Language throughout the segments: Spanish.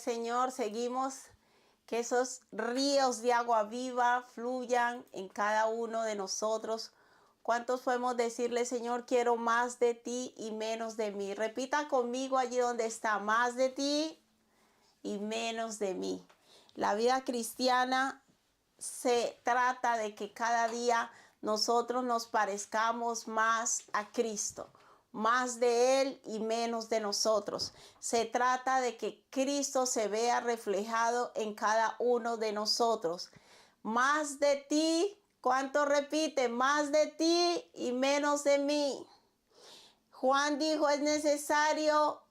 Señor, seguimos que esos ríos de agua viva fluyan en cada uno de nosotros. ¿Cuántos podemos decirle, Señor, quiero más de ti y menos de mí? Repita conmigo allí donde está, más de ti y menos de mí. La vida cristiana se trata de que cada día nosotros nos parezcamos más a Cristo, más de Él y menos de nosotros. Se trata de que Cristo se vea reflejado en cada uno de nosotros. Más de ti, ¿cuánto repite? Más de ti y menos de mí. Juan dijo, es necesario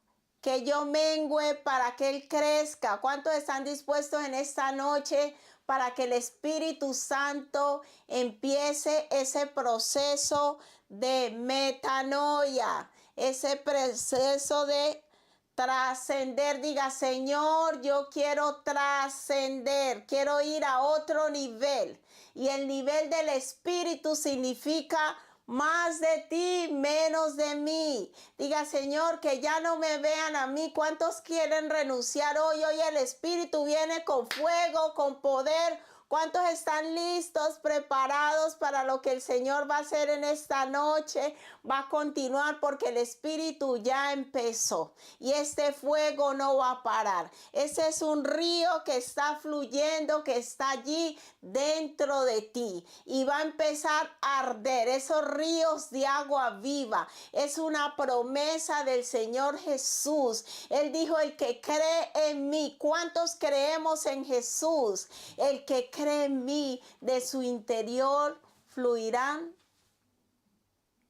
que yo mengüe para que Él crezca. ¿Cuántos están dispuestos en esta noche para que el Espíritu Santo empiece ese proceso de metanoia, ese proceso de trascender? Diga, Señor, yo quiero trascender, quiero ir a otro nivel. Y el nivel del Espíritu significa más de ti, menos de mí. Diga, Señor, que ya no me vean a mí. ¿Cuántos quieren renunciar hoy? Hoy el Espíritu viene con fuego, con poder. ¿Cuántos están listos, preparados para lo que el Señor va a hacer en esta noche? Va a continuar porque el Espíritu ya empezó y este fuego no va a parar. Ese es un río que está fluyendo, que está allí dentro de ti y va a empezar a arder. Esos ríos de agua viva es una promesa del Señor Jesús. Él dijo, el que cree en mí. ¿Cuántos creemos en Jesús? El que cree en mí, de su interior fluirán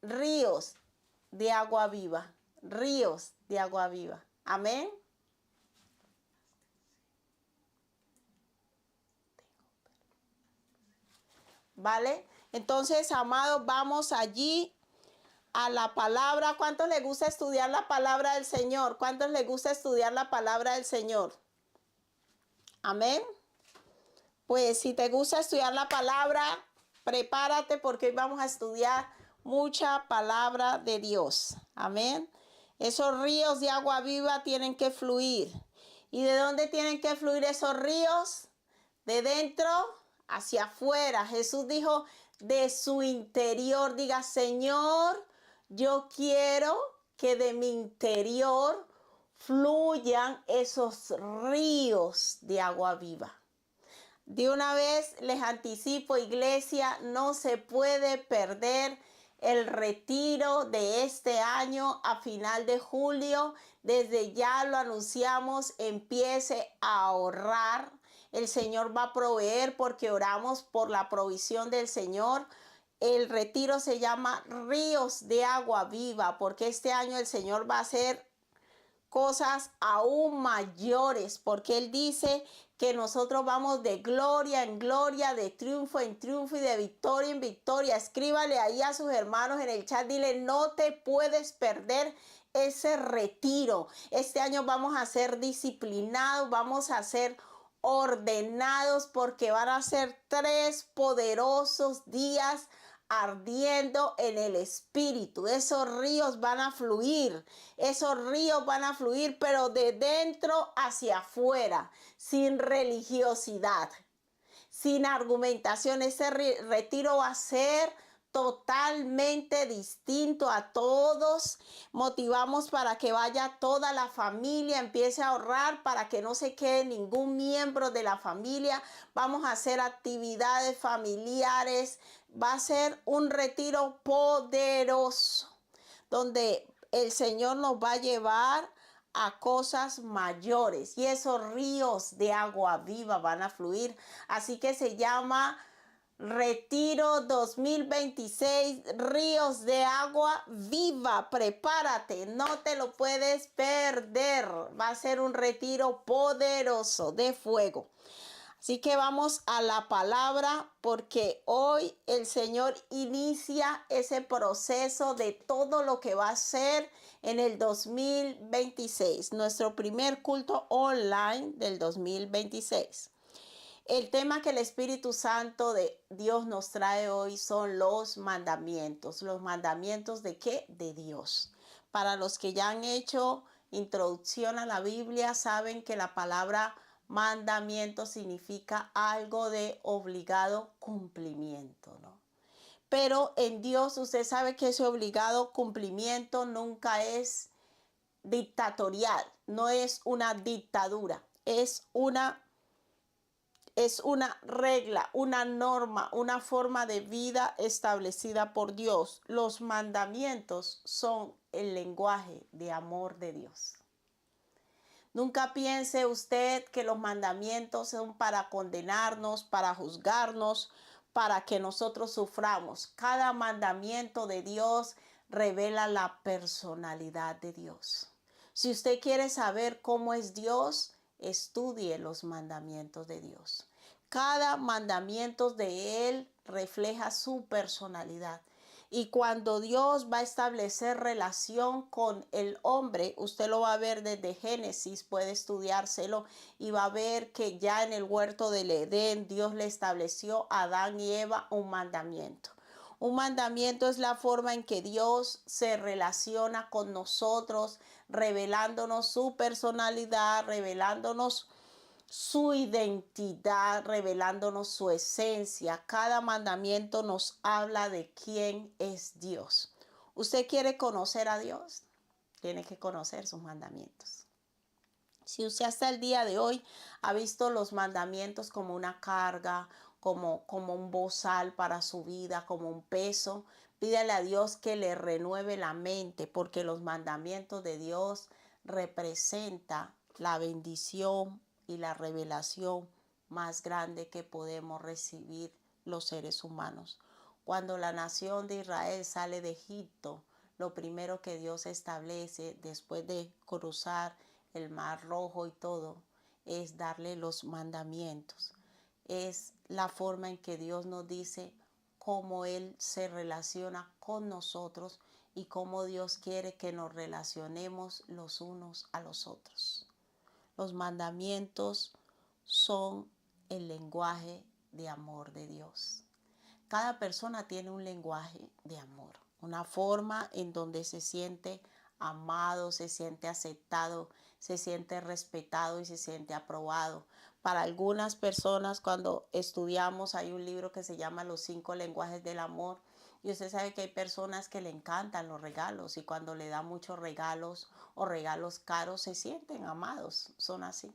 ríos de agua viva. Ríos de agua viva. Amén. ¿Vale? Entonces, amados, vamos allí a la palabra. ¿Cuántos les gusta estudiar la palabra del Señor? ¿Cuántos les gusta estudiar la palabra del Señor? Amén. Pues si te gusta estudiar la palabra, prepárate porque hoy vamos a estudiar mucha palabra de Dios. Amén. Esos ríos de agua viva tienen que fluir. ¿Y de dónde tienen que fluir esos ríos? De dentro hacia afuera. Jesús dijo, de su interior. Diga, Señor, yo quiero que de mi interior fluyan esos ríos de agua viva. De una vez les anticipo, iglesia, no se puede perder el retiro de este año a final de julio. Desde ya lo anunciamos, empiece a ahorrar. El Señor va a proveer porque oramos por la provisión del Señor. El retiro se llama Ríos de Agua Viva porque este año el Señor va a hacer cosas aún mayores, porque Él dice que nosotros vamos de gloria en gloria, de triunfo en triunfo y de victoria en victoria. Escríbale ahí a sus hermanos en el chat, dile, no te puedes perder ese retiro. Este año vamos a ser disciplinados, vamos a ser ordenados, porque van a ser 3 poderosos días ardiendo en el Espíritu. Esos ríos van a fluir, pero de dentro hacia afuera, sin religiosidad, sin argumentación. Ese retiro va a ser totalmente distinto a todos. Motivamos para que vaya toda la familia, empiece a ahorrar para que no se quede ningún miembro de la familia. Vamos a hacer actividades familiares. Va a ser un retiro poderoso donde el Señor nos va a llevar a cosas mayores y esos ríos de agua viva van a fluir. Así que se llama Retiro 2026, Ríos de Agua Viva. Prepárate, no te lo puedes perder. Va a ser un retiro poderoso de fuego. Así que vamos a la palabra porque hoy el Señor inicia ese proceso de todo lo que va a ser en el 2026. Nuestro primer culto online del 2026. El tema que el Espíritu Santo de Dios nos trae hoy son los mandamientos. ¿Los mandamientos de qué? De Dios. Para los que ya han hecho introducción a la Biblia, saben que la palabra mandamiento significa algo de obligado cumplimiento, ¿no? Pero en Dios usted sabe que ese obligado cumplimiento nunca es dictatorial, no es una dictadura, es una regla, una norma, una forma de vida establecida por Dios. Los mandamientos son el lenguaje de amor de Dios. Nunca piense usted que los mandamientos son para condenarnos, para juzgarnos, para que nosotros suframos. Cada mandamiento de Dios revela la personalidad de Dios. Si usted quiere saber cómo es Dios, estudie los mandamientos de Dios. Cada mandamiento de Él refleja su personalidad. Y cuando Dios va a establecer relación con el hombre, usted lo va a ver desde Génesis, puede estudiárselo y va a ver que ya en el huerto del Edén Dios le estableció a Adán y Eva un mandamiento. Un mandamiento es la forma en que Dios se relaciona con nosotros, revelándonos su personalidad, revelándonos su identidad, revelándonos su esencia. Cada mandamiento nos habla de quién es Dios. ¿Usted quiere conocer a Dios? Tiene que conocer sus mandamientos. Si usted hasta el día de hoy ha visto los mandamientos como una carga, como un bozal para su vida, como un peso, pídale a Dios que le renueve la mente, porque los mandamientos de Dios representan la bendición y la revelación más grande que podemos recibir los seres humanos. Cuando la nación de Israel sale de Egipto, lo primero que Dios establece después de cruzar el Mar Rojo y todo, es darle los mandamientos. Es la forma en que Dios nos dice cómo Él se relaciona con nosotros y cómo Dios quiere que nos relacionemos los unos a los otros. Los mandamientos son el lenguaje de amor de Dios. Cada persona tiene un lenguaje de amor, una forma en donde se siente amado, se siente aceptado, se siente respetado y se siente aprobado. Para algunas personas, cuando estudiamos, hay un libro que se llama Los 5 lenguajes del amor. Y usted sabe que hay personas que le encantan los regalos y cuando le da muchos regalos o regalos caros se sienten amados, son así.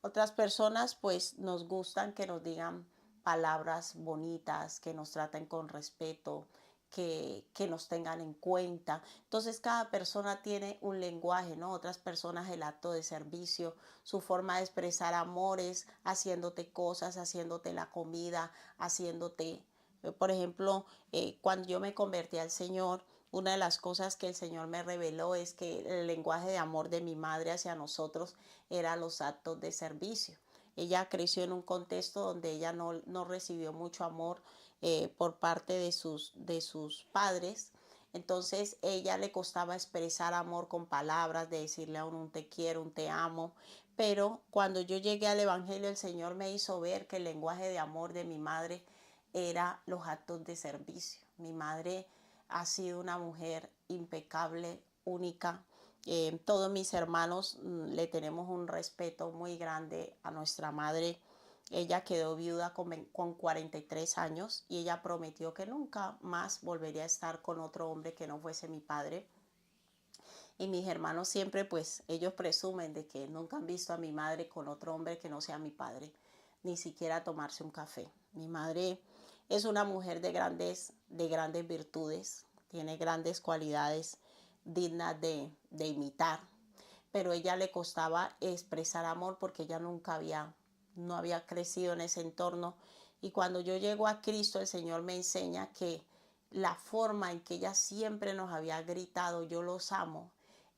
Otras personas pues nos gustan que nos digan palabras bonitas, que nos traten con respeto, que nos tengan en cuenta. Entonces cada persona tiene un lenguaje, ¿no? Otras personas el acto de servicio, su forma de expresar amores, haciéndote cosas, haciéndote la comida, haciéndote, por ejemplo, cuando yo me convertí al Señor, una de las cosas que el Señor me reveló es que el lenguaje de amor de mi madre hacia nosotros era los actos de servicio. Ella creció en un contexto donde ella no recibió mucho amor por parte de sus padres. Entonces ella le costaba expresar amor con palabras, de decirle a uno un te quiero, un te amo. Pero cuando yo llegué al Evangelio, el Señor me hizo ver que el lenguaje de amor de mi madre era los actos de servicio. Mi madre ha sido una mujer impecable, única. Todos mis hermanos le tenemos un respeto muy grande a nuestra madre. Ella quedó viuda con 43 años y ella prometió que nunca más volvería a estar con otro hombre que no fuese mi padre. Y mis hermanos siempre, pues, ellos presumen de que nunca han visto a mi madre con otro hombre que no sea mi padre, ni siquiera tomarse un café. Mi madre es una mujer de grandes virtudes, tiene grandes cualidades dignas de imitar, pero a ella le costaba expresar amor porque ella no había crecido en ese entorno. Y cuando yo llego a Cristo, el Señor me enseña que la forma en que ella siempre nos había gritado, yo los amo,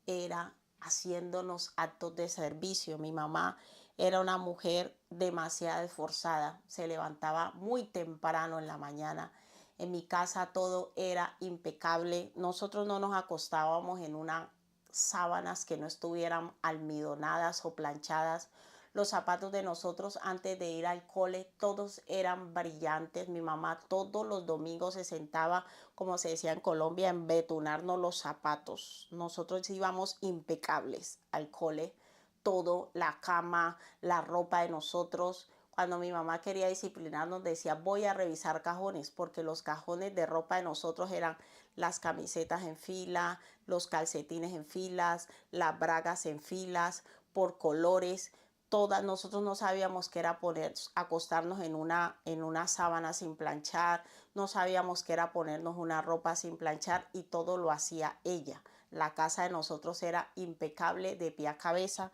era haciéndonos actos de servicio. Mi mamá era una mujer demasiado esforzada, se levantaba muy temprano en la mañana. En mi casa todo era impecable. Nosotros no nos acostábamos en unas sábanas que no estuvieran almidonadas o planchadas. Los zapatos de nosotros antes de ir al cole, todos eran brillantes. Mi mamá todos los domingos se sentaba, como se decía en Colombia, a embetunarnos los zapatos. Nosotros íbamos impecables al cole. Todo, la cama, la ropa de nosotros. Cuando mi mamá quería disciplinarnos, decía, voy a revisar cajones, porque los cajones de ropa de nosotros eran las camisetas en fila, los calcetines en filas, las bragas en filas, por colores. Todas, nosotros no sabíamos qué era poner, acostarnos en una sábana sin planchar, no sabíamos qué era ponernos una ropa sin planchar, y todo lo hacía ella. La casa de nosotros era impecable de pie a cabeza.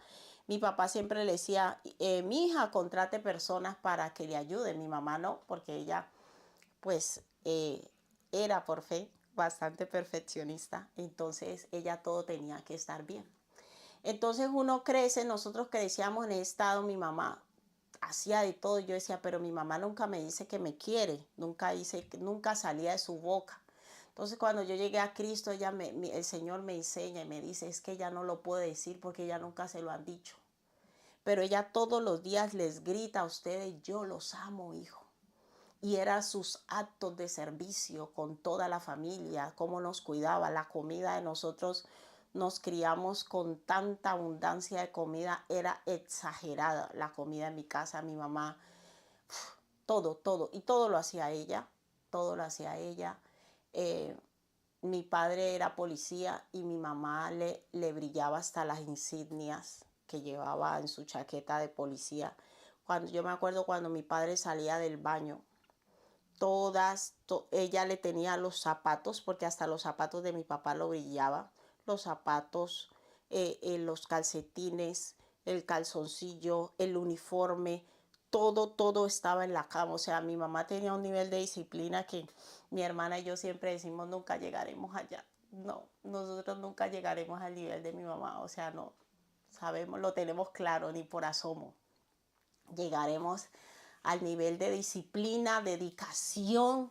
Mi papá siempre le decía, mi hija, contrate personas para que le ayuden. Mi mamá no, porque ella pues era por fe bastante perfeccionista. Entonces ella todo tenía que estar bien. Entonces uno crece, nosotros crecíamos en ese estado. Mi mamá hacía de todo. Yo decía, pero mi mamá nunca me dice que me quiere, nunca salía de su boca. Entonces cuando yo llegué a Cristo, el Señor me enseña y me dice, es que ella no lo puede decir porque ella nunca se lo han dicho. Pero ella todos los días les grita a ustedes, yo los amo, hijo. Y eran sus actos de servicio con toda la familia, cómo nos cuidaba, la comida de nosotros. Nos criamos con tanta abundancia de comida, era exagerada la comida en mi casa. Mi mamá, todo, y todo lo hacía ella, todo lo hacía ella. Eh, Mi padre era policía y mi mamá le brillaba hasta las insignias que llevaba en su chaqueta de policía. Yo me acuerdo cuando mi padre salía del baño, ella le tenía los zapatos, porque hasta los zapatos de mi papá lo brillaba, los zapatos, los calcetines, el calzoncillo, el uniforme, todo estaba en la cama. O sea, mi mamá tenía un nivel de disciplina que mi hermana y yo siempre decimos, nunca llegaremos allá. No, nosotros nunca llegaremos al nivel de mi mamá. O sea, no, sabemos, lo tenemos claro, ni por asomo llegaremos al nivel de disciplina, dedicación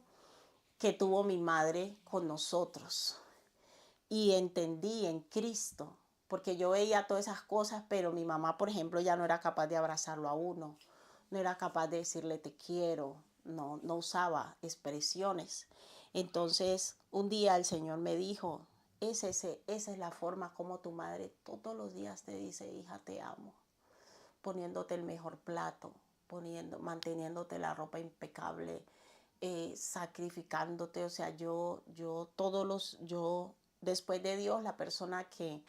que tuvo mi madre con nosotros. Y entendí en Cristo, porque yo veía todas esas cosas, pero mi mamá, por ejemplo, ya no era capaz de abrazarlo a uno, no era capaz de decirle te quiero, no usaba expresiones. Entonces, un día el Señor me dijo, esa es la forma como tu madre todos los días te dice, hija, te amo, poniéndote el mejor plato, manteniéndote la ropa impecable, sacrificándote. O sea, yo, después de Dios, la persona que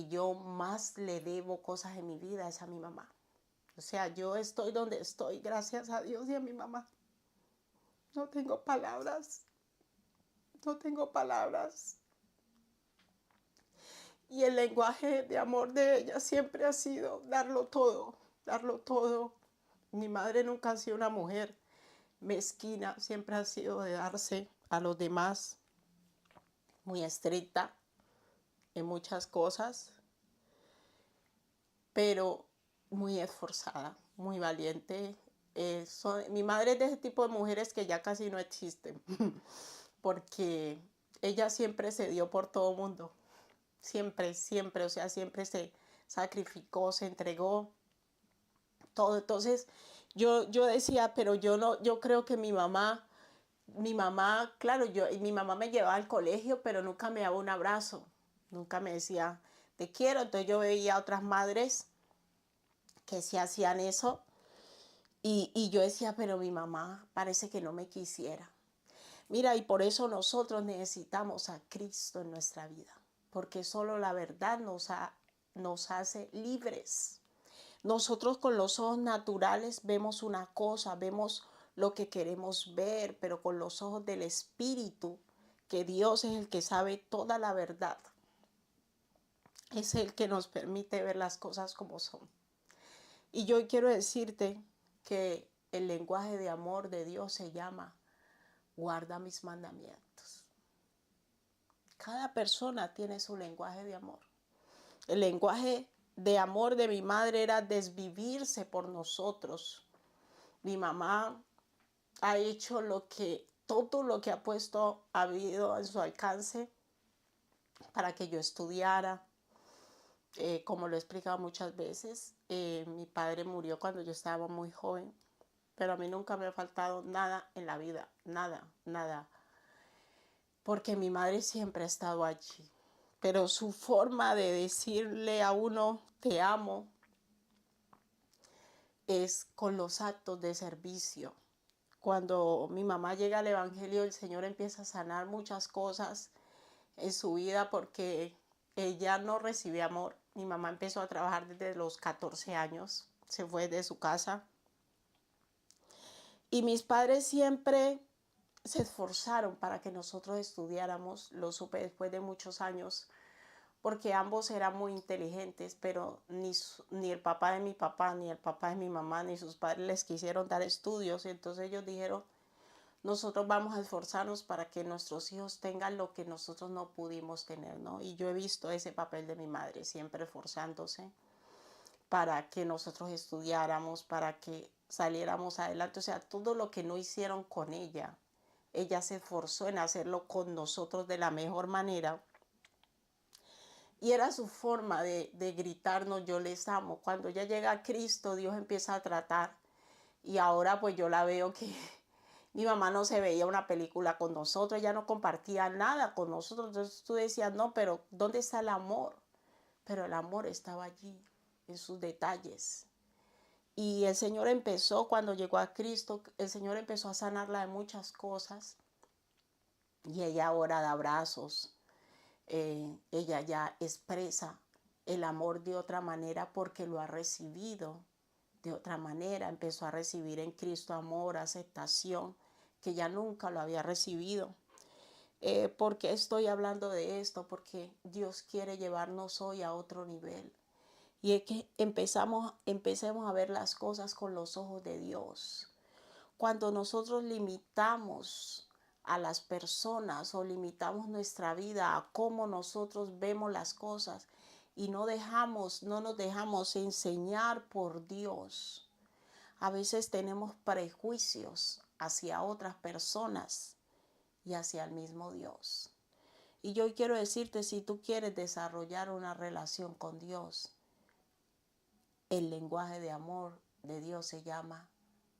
yo más le debo cosas en mi vida es a mi mamá. O sea, yo estoy donde estoy gracias a Dios y a mi mamá. No tengo palabras, no tengo palabras. Y el lenguaje de amor de ella siempre ha sido darlo todo, darlo todo. Mi madre nunca ha sido una mujer mezquina, siempre ha sido de darse a los demás, muy estricta en muchas cosas, pero muy esforzada, muy valiente. Mi madre es de ese tipo de mujeres que ya casi no existen, porque ella siempre se dio por todo mundo, siempre, o sea, siempre se sacrificó, se entregó todo. Entonces yo decía, pero yo creo que mi mamá, claro, mi mamá me llevaba al colegio, pero nunca me daba un abrazo, nunca me decía, te quiero. Entonces yo veía a otras madres que sí hacían eso, y yo decía, pero mi mamá parece que no me quisiera. Mira, y por eso nosotros necesitamos a Cristo en nuestra vida, porque solo la verdad nos hace libres. Nosotros con los ojos naturales vemos una cosa, vemos lo que queremos ver, pero con los ojos del Espíritu, que Dios es el que sabe toda la verdad, es el que nos permite ver las cosas como son. Y yo quiero decirte que el lenguaje de amor de Dios se llama guarda mis mandamientos. Cada persona tiene su lenguaje de amor. El lenguaje de amor de mi madre era desvivirse por nosotros. Mi mamá ha hecho todo lo que ha habido en su alcance para que yo estudiara, Como lo he explicado muchas veces, mi padre murió cuando yo estaba muy joven, pero a mí nunca me ha faltado nada en la vida, nada, nada, porque mi madre siempre ha estado allí. Pero su forma de decirle a uno, te amo, es con los actos de servicio. Cuando mi mamá llega al Evangelio, el Señor empieza a sanar muchas cosas en su vida porque ella no recibía amor. Mi mamá empezó a trabajar desde los 14 años, se fue de su casa. Y mis padres siempre se esforzaron para que nosotros estudiáramos, lo supe después de muchos años, porque ambos eran muy inteligentes, pero ni el papá de mi papá, ni el papá de mi mamá, ni sus padres les quisieron dar estudios. Y entonces ellos dijeron, nosotros vamos a esforzarnos para que nuestros hijos tengan lo que nosotros no pudimos tener, ¿no? Y yo he visto ese papel de mi madre, siempre esforzándose para que nosotros estudiáramos, para que saliéramos adelante. O sea, todo lo que no hicieron con ella, ella se esforzó en hacerlo con nosotros de la mejor manera. Y era su forma de gritarnos, yo les amo. Cuando ella llega a Cristo, Dios empieza a tratar. Y ahora pues yo la veo que mi mamá no se veía una película con nosotros, ella no compartía nada con nosotros. Entonces tú decías, no, pero ¿dónde está el amor? Pero el amor estaba allí, en sus detalles. Y el Señor empezó, cuando llegó a Cristo, el Señor empezó a sanarla de muchas cosas. Y ella ahora da abrazos. Ella ya expresa el amor de otra manera porque lo ha recibido de otra manera. Empezó a recibir en Cristo amor, aceptación, que ya nunca lo había recibido. ¿Por qué estoy hablando de esto? Porque Dios quiere llevarnos hoy a otro nivel. Y es que empecemos a ver las cosas con los ojos de Dios. Cuando nosotros limitamos a las personas o limitamos nuestra vida a cómo nosotros vemos las cosas y no nos dejamos enseñar por Dios. A veces tenemos prejuicios hacia otras personas y hacia el mismo Dios. Y yo quiero decirte, si tú quieres desarrollar una relación con Dios, el lenguaje de amor de Dios se llama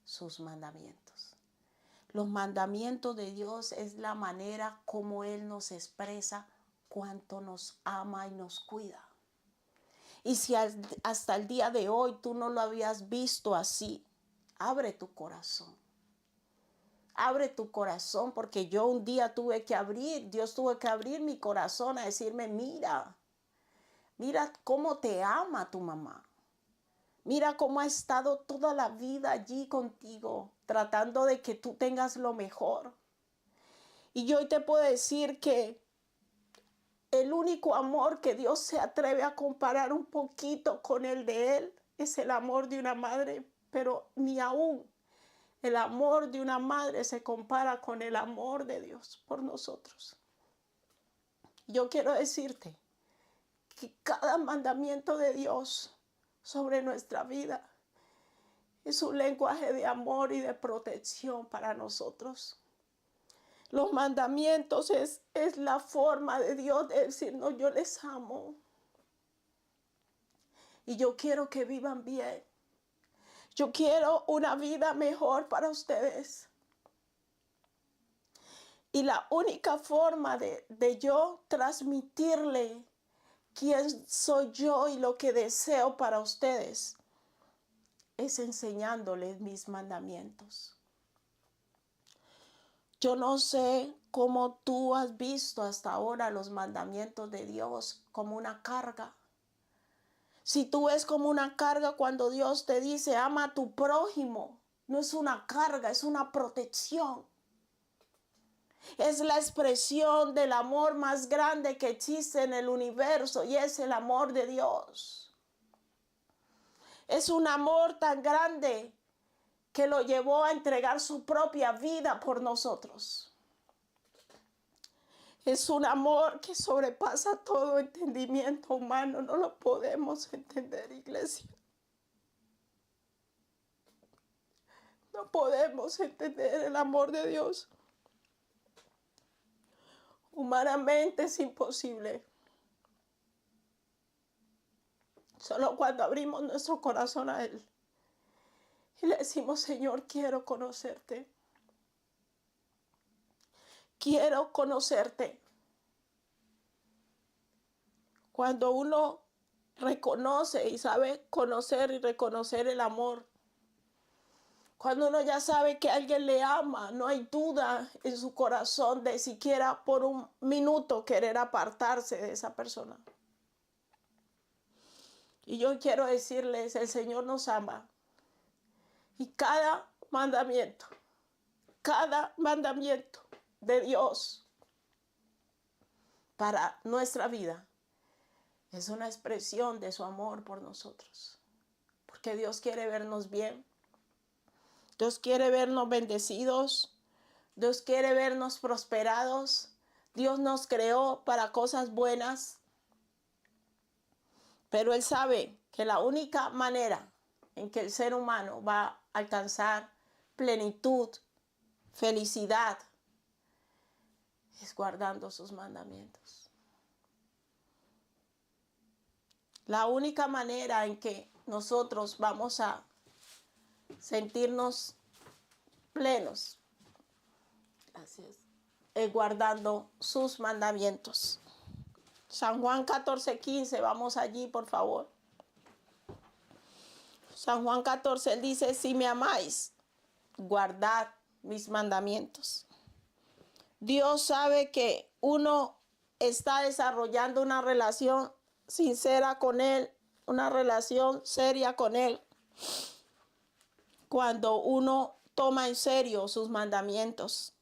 sus mandamientos. Los mandamientos de Dios es la manera como Él nos expresa cuánto nos ama y nos cuida. Y si hasta el día de hoy tú no lo habías visto así, abre tu corazón. Abre tu corazón, porque yo un día Dios tuvo que abrir mi corazón a decirme, mira cómo te ama tu mamá. Mira cómo ha estado toda la vida allí contigo, tratando de que tú tengas lo mejor. Y yo hoy te puedo decir que el único amor que Dios se atreve a comparar un poquito con el de Él es el amor de una madre, pero ni aún el amor de una madre se compara con el amor de Dios por nosotros. Yo quiero decirte que cada mandamiento de Dios sobre nuestra vida es un lenguaje de amor y de protección para nosotros. Los mandamientos es la forma de Dios de decirnos, yo les amo. Y yo quiero que vivan bien. Yo quiero una vida mejor para ustedes. Y la única forma de yo transmitirle quién soy yo y lo que deseo para ustedes es enseñándoles mis mandamientos. Yo no sé cómo tú has visto hasta ahora los mandamientos de Dios como una carga. Si tú ves como una carga cuando Dios te dice ama a tu prójimo, no es una carga, es una protección. Es la expresión del amor más grande que existe en el universo y es el amor de Dios. Es un amor tan grande que lo llevó a entregar su propia vida por nosotros. Es un amor que sobrepasa todo entendimiento humano. No lo podemos entender, iglesia. No podemos entender el amor de Dios. Humanamente es imposible. Solo cuando abrimos nuestro corazón a Él y le decimos, Señor, quiero conocerte. Quiero conocerte. Cuando uno reconoce y sabe conocer y reconocer el amor, cuando uno ya sabe que alguien le ama, no hay duda en su corazón de siquiera por un minuto querer apartarse de esa persona. Y yo quiero decirles, el Señor nos ama. Y cada mandamiento de Dios para nuestra vida es una expresión de su amor por nosotros. Porque Dios quiere vernos bien. Dios quiere vernos bendecidos. Dios quiere vernos prosperados. Dios nos creó para cosas buenas. Pero Él sabe que la única manera en que el ser humano va a alcanzar plenitud, felicidad, es guardando sus mandamientos. La única manera en que nosotros vamos a sentirnos plenos, es guardando sus mandamientos. San Juan 14:15, vamos allí, por favor. San Juan 14, él dice, si me amáis, guardad mis mandamientos. Dios sabe que uno está desarrollando una relación sincera con Él, una relación seria con Él, cuando uno toma en serio sus mandamientos,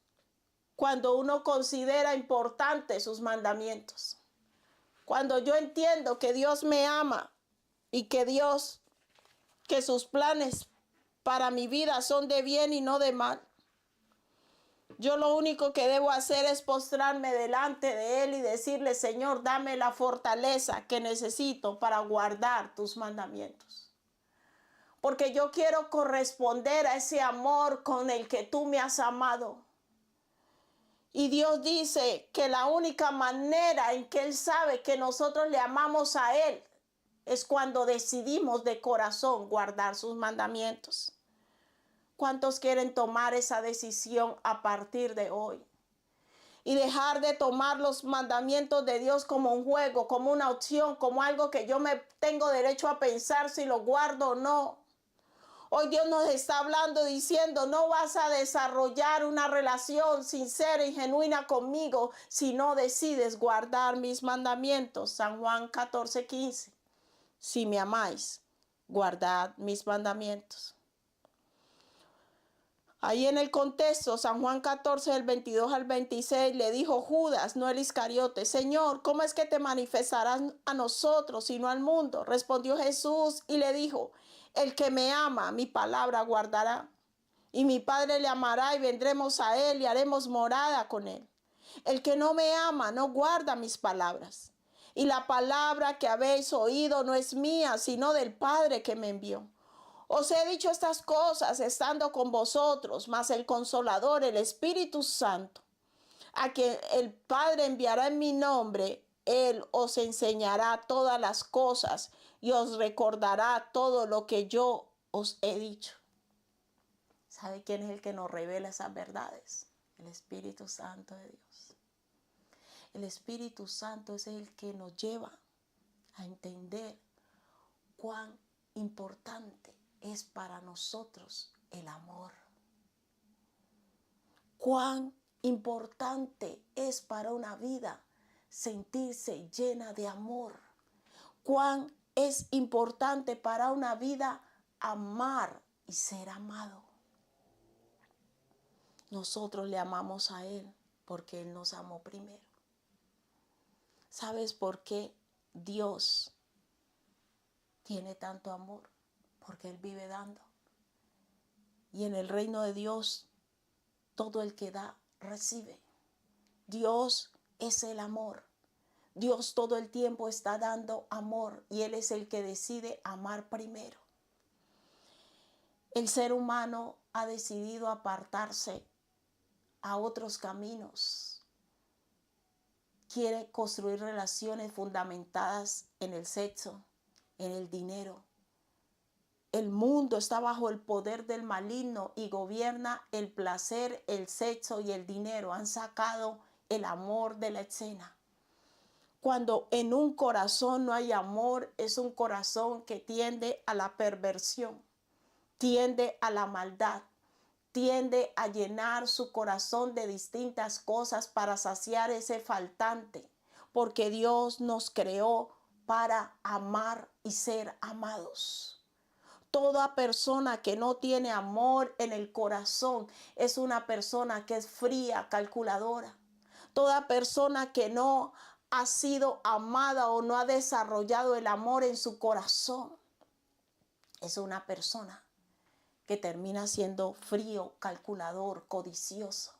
cuando uno considera importantes sus mandamientos, cuando yo entiendo que Dios me ama y que sus planes para mi vida son de bien y no de mal. Yo lo único que debo hacer es postrarme delante de Él y decirle, Señor, dame la fortaleza que necesito para guardar tus mandamientos. Porque yo quiero corresponder a ese amor con el que tú me has amado. Y Dios dice que la única manera en que Él sabe que nosotros le amamos a Él es cuando decidimos de corazón guardar sus mandamientos. ¿Cuántos quieren tomar esa decisión a partir de hoy? Y dejar de tomar los mandamientos de Dios como un juego, como una opción, como algo que yo me tengo derecho a pensar si lo guardo o no. Hoy Dios nos está hablando diciendo, no vas a desarrollar una relación sincera y genuina conmigo si no decides guardar mis mandamientos. San Juan 14:15. Si me amáis, guardad mis mandamientos. Ahí en el contexto, San Juan 14, del 22 al 26, le dijo Judas, no el Iscariote, Señor, ¿cómo es que te manifestarás a nosotros y no al mundo? Respondió Jesús y le dijo, el que me ama, mi palabra guardará. Y mi Padre le amará y vendremos a él y haremos morada con él. El que no me ama, no guarda mis palabras. Y la palabra que habéis oído no es mía, sino del Padre que me envió. Os he dicho estas cosas estando con vosotros, mas el Consolador, el Espíritu Santo, a quien el Padre enviará en mi nombre, Él os enseñará todas las cosas y os recordará todo lo que yo os he dicho. ¿Sabe quién es el que nos revela esas verdades? El Espíritu Santo de Dios. El Espíritu Santo es el que nos lleva a entender cuán importante es para nosotros el amor. Cuán importante es para una vida sentirse llena de amor. Cuán es importante para una vida amar y ser amado. Nosotros le amamos a Él porque Él nos amó primero. ¿Sabes por qué Dios tiene tanto amor? Porque Él vive dando. Y en el reino de Dios, todo el que da, recibe. Dios es el amor. Dios todo el tiempo está dando amor y Él es el que decide amar primero. El ser humano ha decidido apartarse a otros caminos. Quiere construir relaciones fundamentadas en el sexo, en el dinero. El mundo está bajo el poder del maligno y gobierna el placer, el sexo y el dinero. Han sacado el amor de la escena. Cuando en un corazón no hay amor, es un corazón que tiende a la perversión, tiende a la maldad, tiende a llenar su corazón de distintas cosas para saciar ese faltante, porque Dios nos creó para amar y ser amados. Toda persona que no tiene amor en el corazón es una persona que es fría, calculadora. Toda persona que no ha sido amada o no ha desarrollado el amor en su corazón es una persona que termina siendo frío, calculador, codicioso.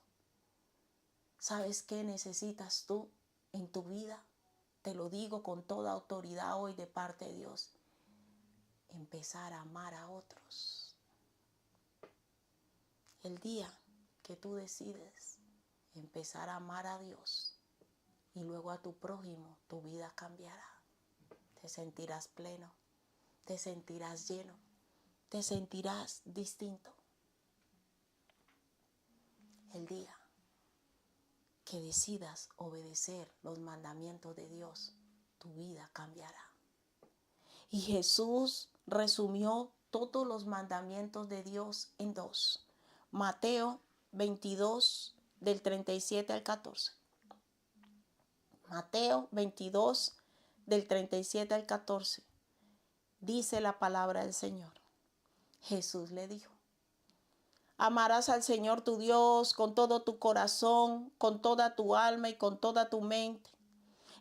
¿Sabes qué necesitas tú en tu vida? Te lo digo con toda autoridad hoy de parte de Dios. Empezar a amar a otros. El día que tú decides empezar a amar a Dios y luego a tu prójimo, tu vida cambiará. Te sentirás pleno, te sentirás lleno, te sentirás distinto. El día que decidas obedecer los mandamientos de Dios, tu vida cambiará. Y Jesús resumió todos los mandamientos de Dios en dos. Mateo 22, del 37 al 14. Mateo 22, del 37 al 14. Dice la palabra del Señor. Jesús le dijo: amarás al Señor tu Dios con todo tu corazón, con toda tu alma y con toda tu mente.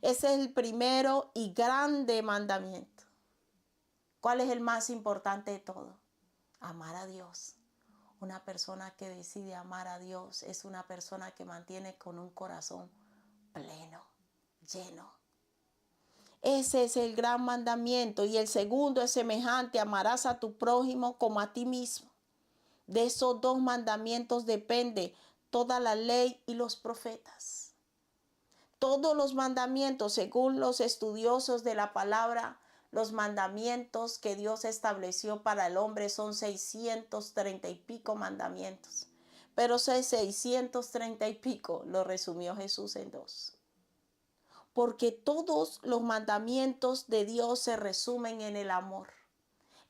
Ese es el primero y grande mandamiento. ¿Cuál es el más importante de todo? Amar a Dios. Una persona que decide amar a Dios es una persona que mantiene con un corazón pleno, lleno. Ese es el gran mandamiento. Y el segundo es semejante: amarás a tu prójimo como a ti mismo. De esos dos mandamientos depende toda la ley y los profetas. Todos los mandamientos, según los estudiosos de la palabra, los mandamientos que Dios estableció para el hombre son 630 y pico mandamientos. Pero esos 630 y pico lo resumió Jesús en dos. Porque todos los mandamientos de Dios se resumen en el amor,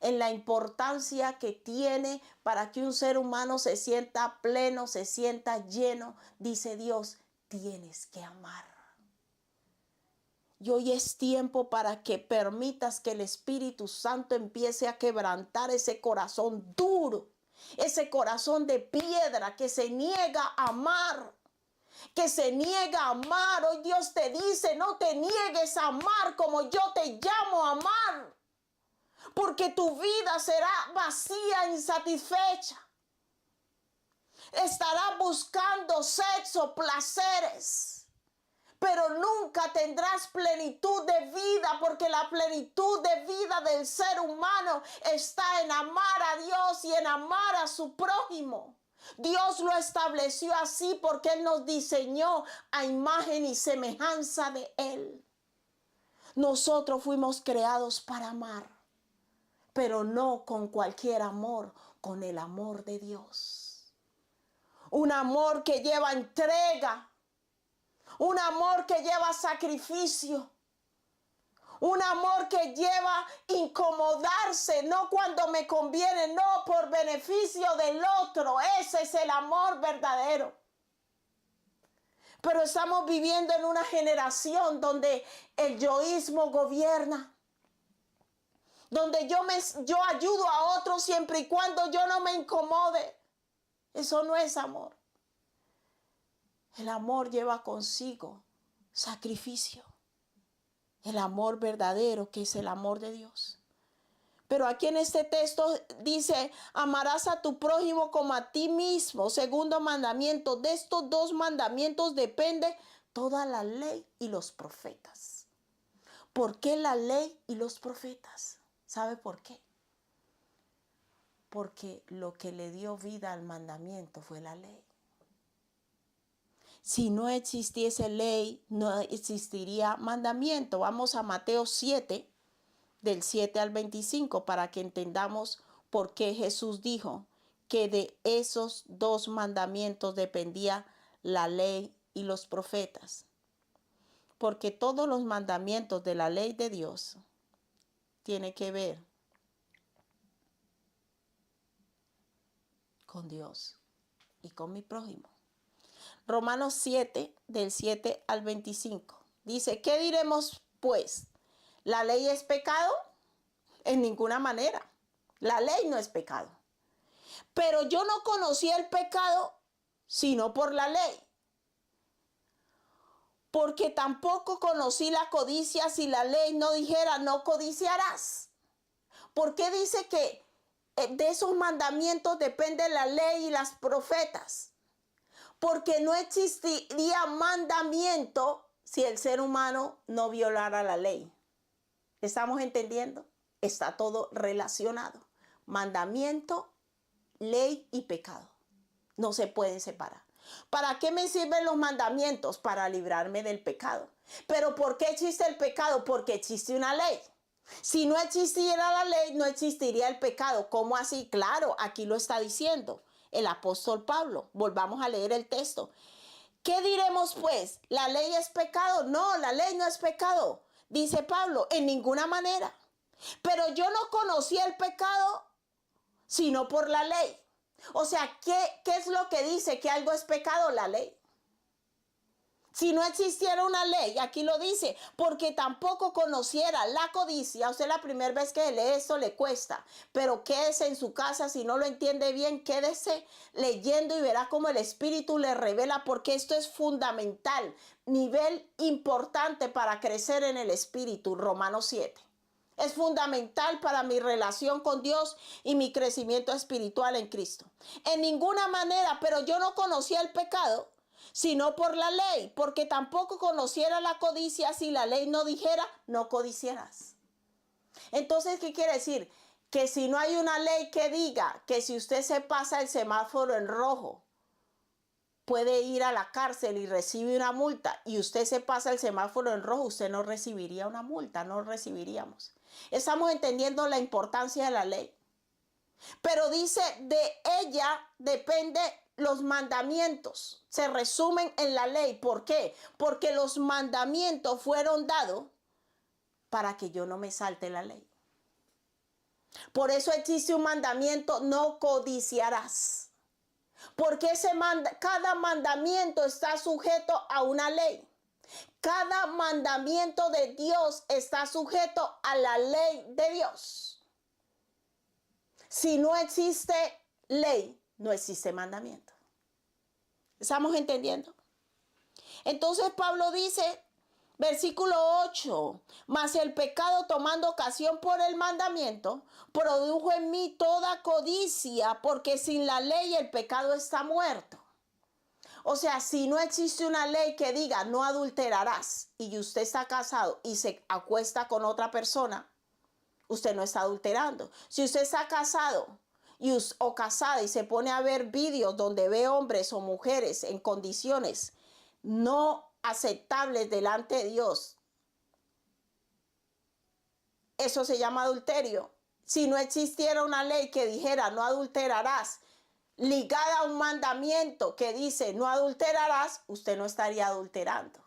en la importancia que tiene para que un ser humano se sienta pleno, se sienta lleno. Dice Dios, tienes que amar. Y hoy es tiempo para que permitas que el Espíritu Santo empiece a quebrantar ese corazón duro, ese corazón de piedra que se niega a amar, que se niega a amar. Hoy Dios te dice: no te niegues a amar como yo te llamo a amar, porque tu vida será vacía, insatisfecha. Estarás buscando sexo, placeres, pero nunca tendrás plenitud de vida, porque la plenitud de vida del ser humano está en amar a Dios y en amar a su prójimo. Dios lo estableció así porque Él nos diseñó a imagen y semejanza de Él. Nosotros fuimos creados para amar, pero no con cualquier amor, con el amor de Dios. Un amor que lleva entrega, un amor que lleva sacrificio, un amor que lleva incomodarse, no cuando me conviene, no por beneficio del otro. Ese es el amor verdadero. Pero estamos viviendo en una generación donde el yoísmo gobierna, donde yo ayudo a otros siempre y cuando yo no me incomode. Eso no es amor. El amor lleva consigo sacrificio. El amor verdadero, que es el amor de Dios. Pero aquí en este texto dice: amarás a tu prójimo como a ti mismo. Segundo mandamiento. De estos dos mandamientos depende toda la ley y los profetas. ¿Por qué la ley y los profetas? ¿Sabe por qué? Porque lo que le dio vida al mandamiento fue la ley. Si no existiese ley, no existiría mandamiento. Vamos a Mateo 7, del 7 al 25, para que entendamos por qué Jesús dijo que de esos dos mandamientos dependía la ley y los profetas. Porque todos los mandamientos de la ley de Dios tienen que ver con Dios y con mi prójimo. Romanos 7, del 7 al 25. Dice, ¿qué diremos pues? ¿La ley es pecado? En ninguna manera. La ley no es pecado. Pero yo no conocí el pecado sino por la ley. Porque tampoco conocí la codicia si la ley no dijera no codiciarás. ¿Por qué dice que de esos mandamientos depende la ley y las profetas? Porque no existiría mandamiento si el ser humano no violara la ley. ¿Estamos entendiendo? Está todo relacionado. Mandamiento, ley y pecado. No se pueden separar. ¿Para qué me sirven los mandamientos? Para librarme del pecado. ¿Pero por qué existe el pecado? Porque existe una ley. Si no existiera la ley, no existiría el pecado. ¿Cómo así? Claro, aquí lo está diciendo el apóstol Pablo. Volvamos a leer el texto. ¿Qué diremos pues? ¿La ley es pecado? No, la ley no es pecado. Dice Pablo, en ninguna manera. Pero yo no conocí el pecado sino por la ley. O sea, ¿qué es lo que dice que algo es pecado? La ley. Si no existiera una ley, aquí lo dice, porque tampoco conociera la codicia. Usted la primera vez que lee esto le cuesta, pero quédese en su casa, si no lo entiende bien, quédese leyendo y verá cómo el Espíritu le revela, porque esto es fundamental, nivel importante para crecer en el Espíritu, Romanos 7. Es fundamental para mi relación con Dios y mi crecimiento espiritual en Cristo. En ninguna manera, pero yo no conocía el pecado sino por la ley, porque tampoco conociera la codicia si la ley no dijera, no codiciarás. Entonces, ¿qué quiere decir? Que si no hay una ley que diga que si usted se pasa el semáforo en rojo, puede ir a la cárcel y recibe una multa, y usted se pasa el semáforo en rojo, usted no recibiría una multa, no recibiríamos. Estamos entendiendo la importancia de la ley. Pero dice, de ella depende los mandamientos. Se resumen en la ley. ¿Por qué? Porque los mandamientos fueron dados para que yo no me salte la ley. Por eso existe un mandamiento, no codiciarás. Porque cada mandamiento está sujeto a una ley. Cada mandamiento de Dios está sujeto a la ley de Dios. Si no existe ley, no existe mandamiento. ¿Estamos entendiendo? Entonces Pablo dice, versículo 8, mas el pecado tomando ocasión por el mandamiento, produjo en mí toda codicia, porque sin la ley el pecado está muerto. O sea, si no existe una ley que diga no adulterarás y usted está casado y se acuesta con otra persona, usted no está adulterando. Si usted está casado o casada y se pone a ver vídeos donde ve hombres o mujeres en condiciones no aceptables delante de Dios, eso se llama adulterio. Si no existiera una ley que dijera no adulterarás, ligada a un mandamiento que dice no adulterarás, usted no estaría adulterando.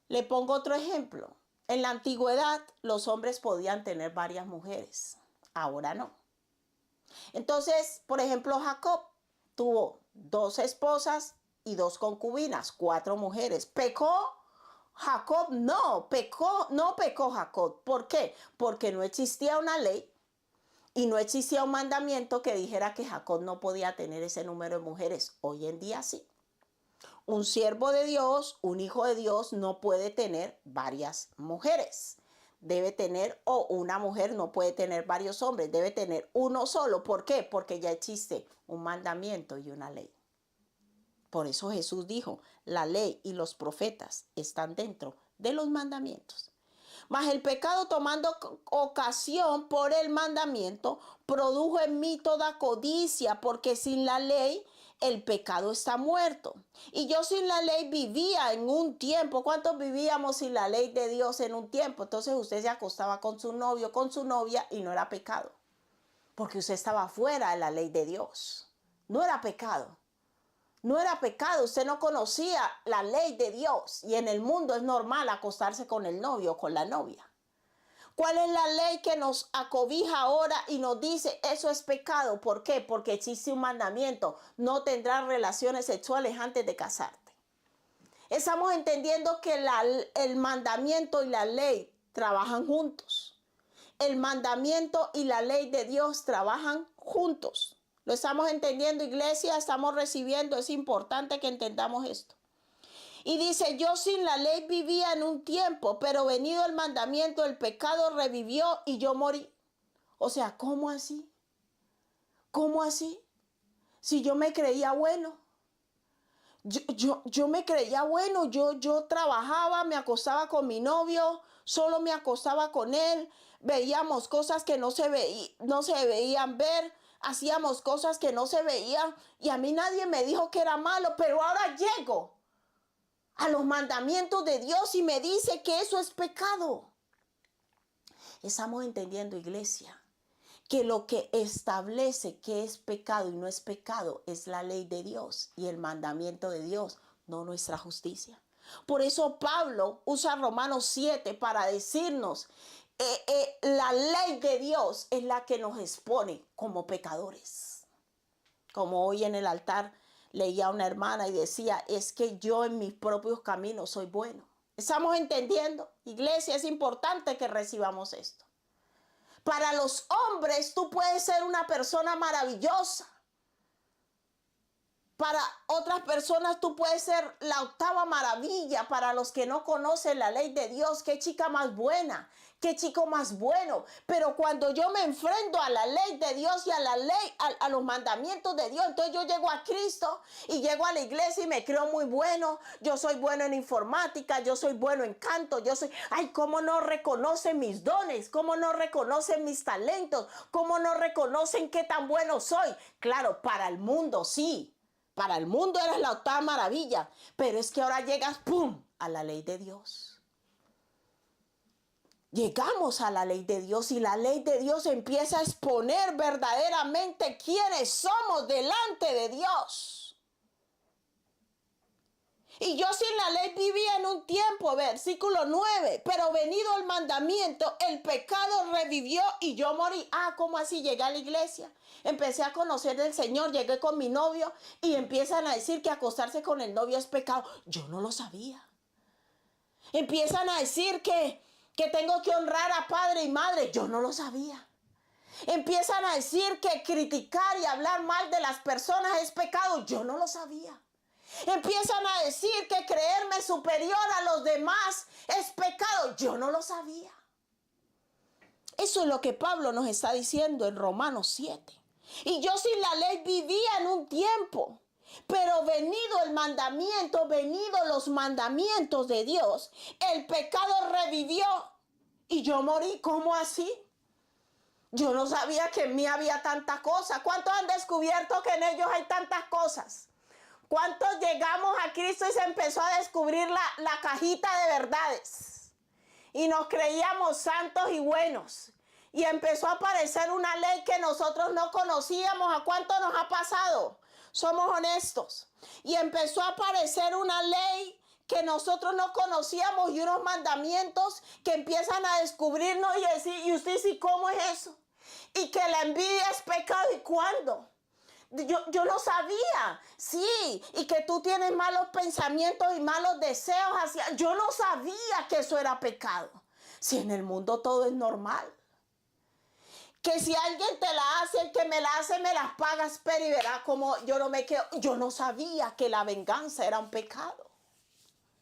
Le pongo otro ejemplo. En la antigüedad los hombres podían tener varias mujeres, ahora no. Entonces, por ejemplo, Jacob tuvo 2 esposas y 2 concubinas, 4 mujeres. ¿Pecó Jacob? No pecó Jacob. ¿Por qué? Porque no existía una ley y no existía un mandamiento que dijera que Jacob no podía tener ese número de mujeres. Hoy en día sí. Un siervo de Dios, un hijo de Dios, no puede tener varias mujeres. Debe tener, o una mujer no puede tener varios hombres, debe tener uno solo. ¿Por qué? Porque ya existe un mandamiento y una ley. Por eso Jesús dijo, la ley y los profetas están dentro de los mandamientos. Mas el pecado, tomando ocasión por el mandamiento, produjo en mí toda codicia, porque sin la ley el pecado está muerto. Y yo sin la ley vivía en un tiempo. ¿Cuántos vivíamos sin la ley de Dios en un tiempo? Entonces usted se acostaba con su novio, con su novia, y no era pecado, porque usted estaba fuera de la ley de Dios. No era pecado. No era pecado, usted no conocía la ley de Dios, y en el mundo es normal acostarse con el novio o con la novia. ¿Cuál es la ley que nos acobija ahora y nos dice eso es pecado? ¿Por qué? Porque existe un mandamiento: no tendrás relaciones sexuales antes de casarte. Estamos entendiendo que el mandamiento y la ley trabajan juntos. El mandamiento y la ley de Dios trabajan juntos. ¿Lo estamos entendiendo, iglesia? ¿Estamos recibiendo? Es importante que entendamos esto. Y dice, yo sin la ley vivía en un tiempo, pero venido el mandamiento, el pecado revivió y yo morí. O sea, ¿cómo así? ¿Cómo así? Si yo me creía bueno. Yo me creía bueno, yo trabajaba, me acostaba con mi novio, solo me acostaba con él, veíamos cosas que no se veían ver, hacíamos cosas que no se veían, y a mí nadie me dijo que era malo, pero ahora llego a los mandamientos de Dios y me dice que eso es pecado. Estamos entendiendo, iglesia, que lo que establece que es pecado y no es pecado es la ley de Dios y el mandamiento de Dios, no nuestra justicia. Por eso Pablo usa Romanos 7 para decirnos, la ley de Dios es la que nos expone como pecadores. Como hoy en el altar leía una hermana y decía, es que yo en mis propios caminos soy bueno. ¿Estamos entendiendo? Iglesia, es importante que recibamos esto. Para los hombres tú puedes ser una persona maravillosa. Para otras personas tú puedes ser la octava maravilla. Para los que no conocen la ley de Dios, qué chica más buena, qué chico más bueno. Pero cuando yo me enfrento a la ley de Dios y a la ley, a los mandamientos de Dios, entonces yo llego a Cristo y llego a la iglesia y me creo muy bueno. Yo soy bueno en informática, yo soy bueno en canto, ay, cómo no reconocen mis dones, cómo no reconocen mis talentos, cómo no reconocen qué tan bueno soy. Claro, para el mundo sí. Para el mundo eres la octava maravilla, pero es que ahora llegas, ¡pum!, a la ley de Dios. Llegamos a la ley de Dios y la ley de Dios empieza a exponer verdaderamente quiénes somos delante de Dios. Y yo sin la ley vivía en un tiempo, versículo 9, pero venido el mandamiento, el pecado revivió y yo morí. ¿Cómo así? Llegué a la iglesia, empecé a conocer del Señor, llegué con mi novio y empiezan a decir que acostarse con el novio es pecado. Yo no lo sabía. Empiezan a decir que tengo que honrar a padre y madre. Yo no lo sabía. Empiezan a decir que criticar y hablar mal de las personas es pecado. Yo no lo sabía. Empiezan a decir que creerme superior a los demás es pecado. Yo no lo sabía. Eso es lo que Pablo nos está diciendo en Romanos 7. Y yo sin la ley vivía en un tiempo, pero venido el mandamiento, venido los mandamientos de Dios, el pecado revivió y yo morí. ¿Cómo así? Yo no sabía que en mí había tanta cosa. ¿Cuántos han descubierto que en ellos hay tantas cosas? ¿Cuántos llegamos a Cristo y se empezó a descubrir la cajita de verdades? Y nos creíamos santos y buenos. Y empezó a aparecer una ley que nosotros no conocíamos. ¿A cuánto nos ha pasado? Somos honestos. Y empezó a aparecer una ley que nosotros no conocíamos y unos mandamientos que empiezan a descubrirnos y decir, ¿y usted sí cómo es eso? Y que la envidia es pecado. ¿Y cuándo? Yo no sabía, sí, y que tú tienes malos pensamientos y malos deseos hacia... Yo no sabía que eso era pecado. Si en el mundo todo es normal. Que si alguien te la hace, el que me la hace, me las paga, espera y verá como yo no me quedo. Yo no sabía que la venganza era un pecado.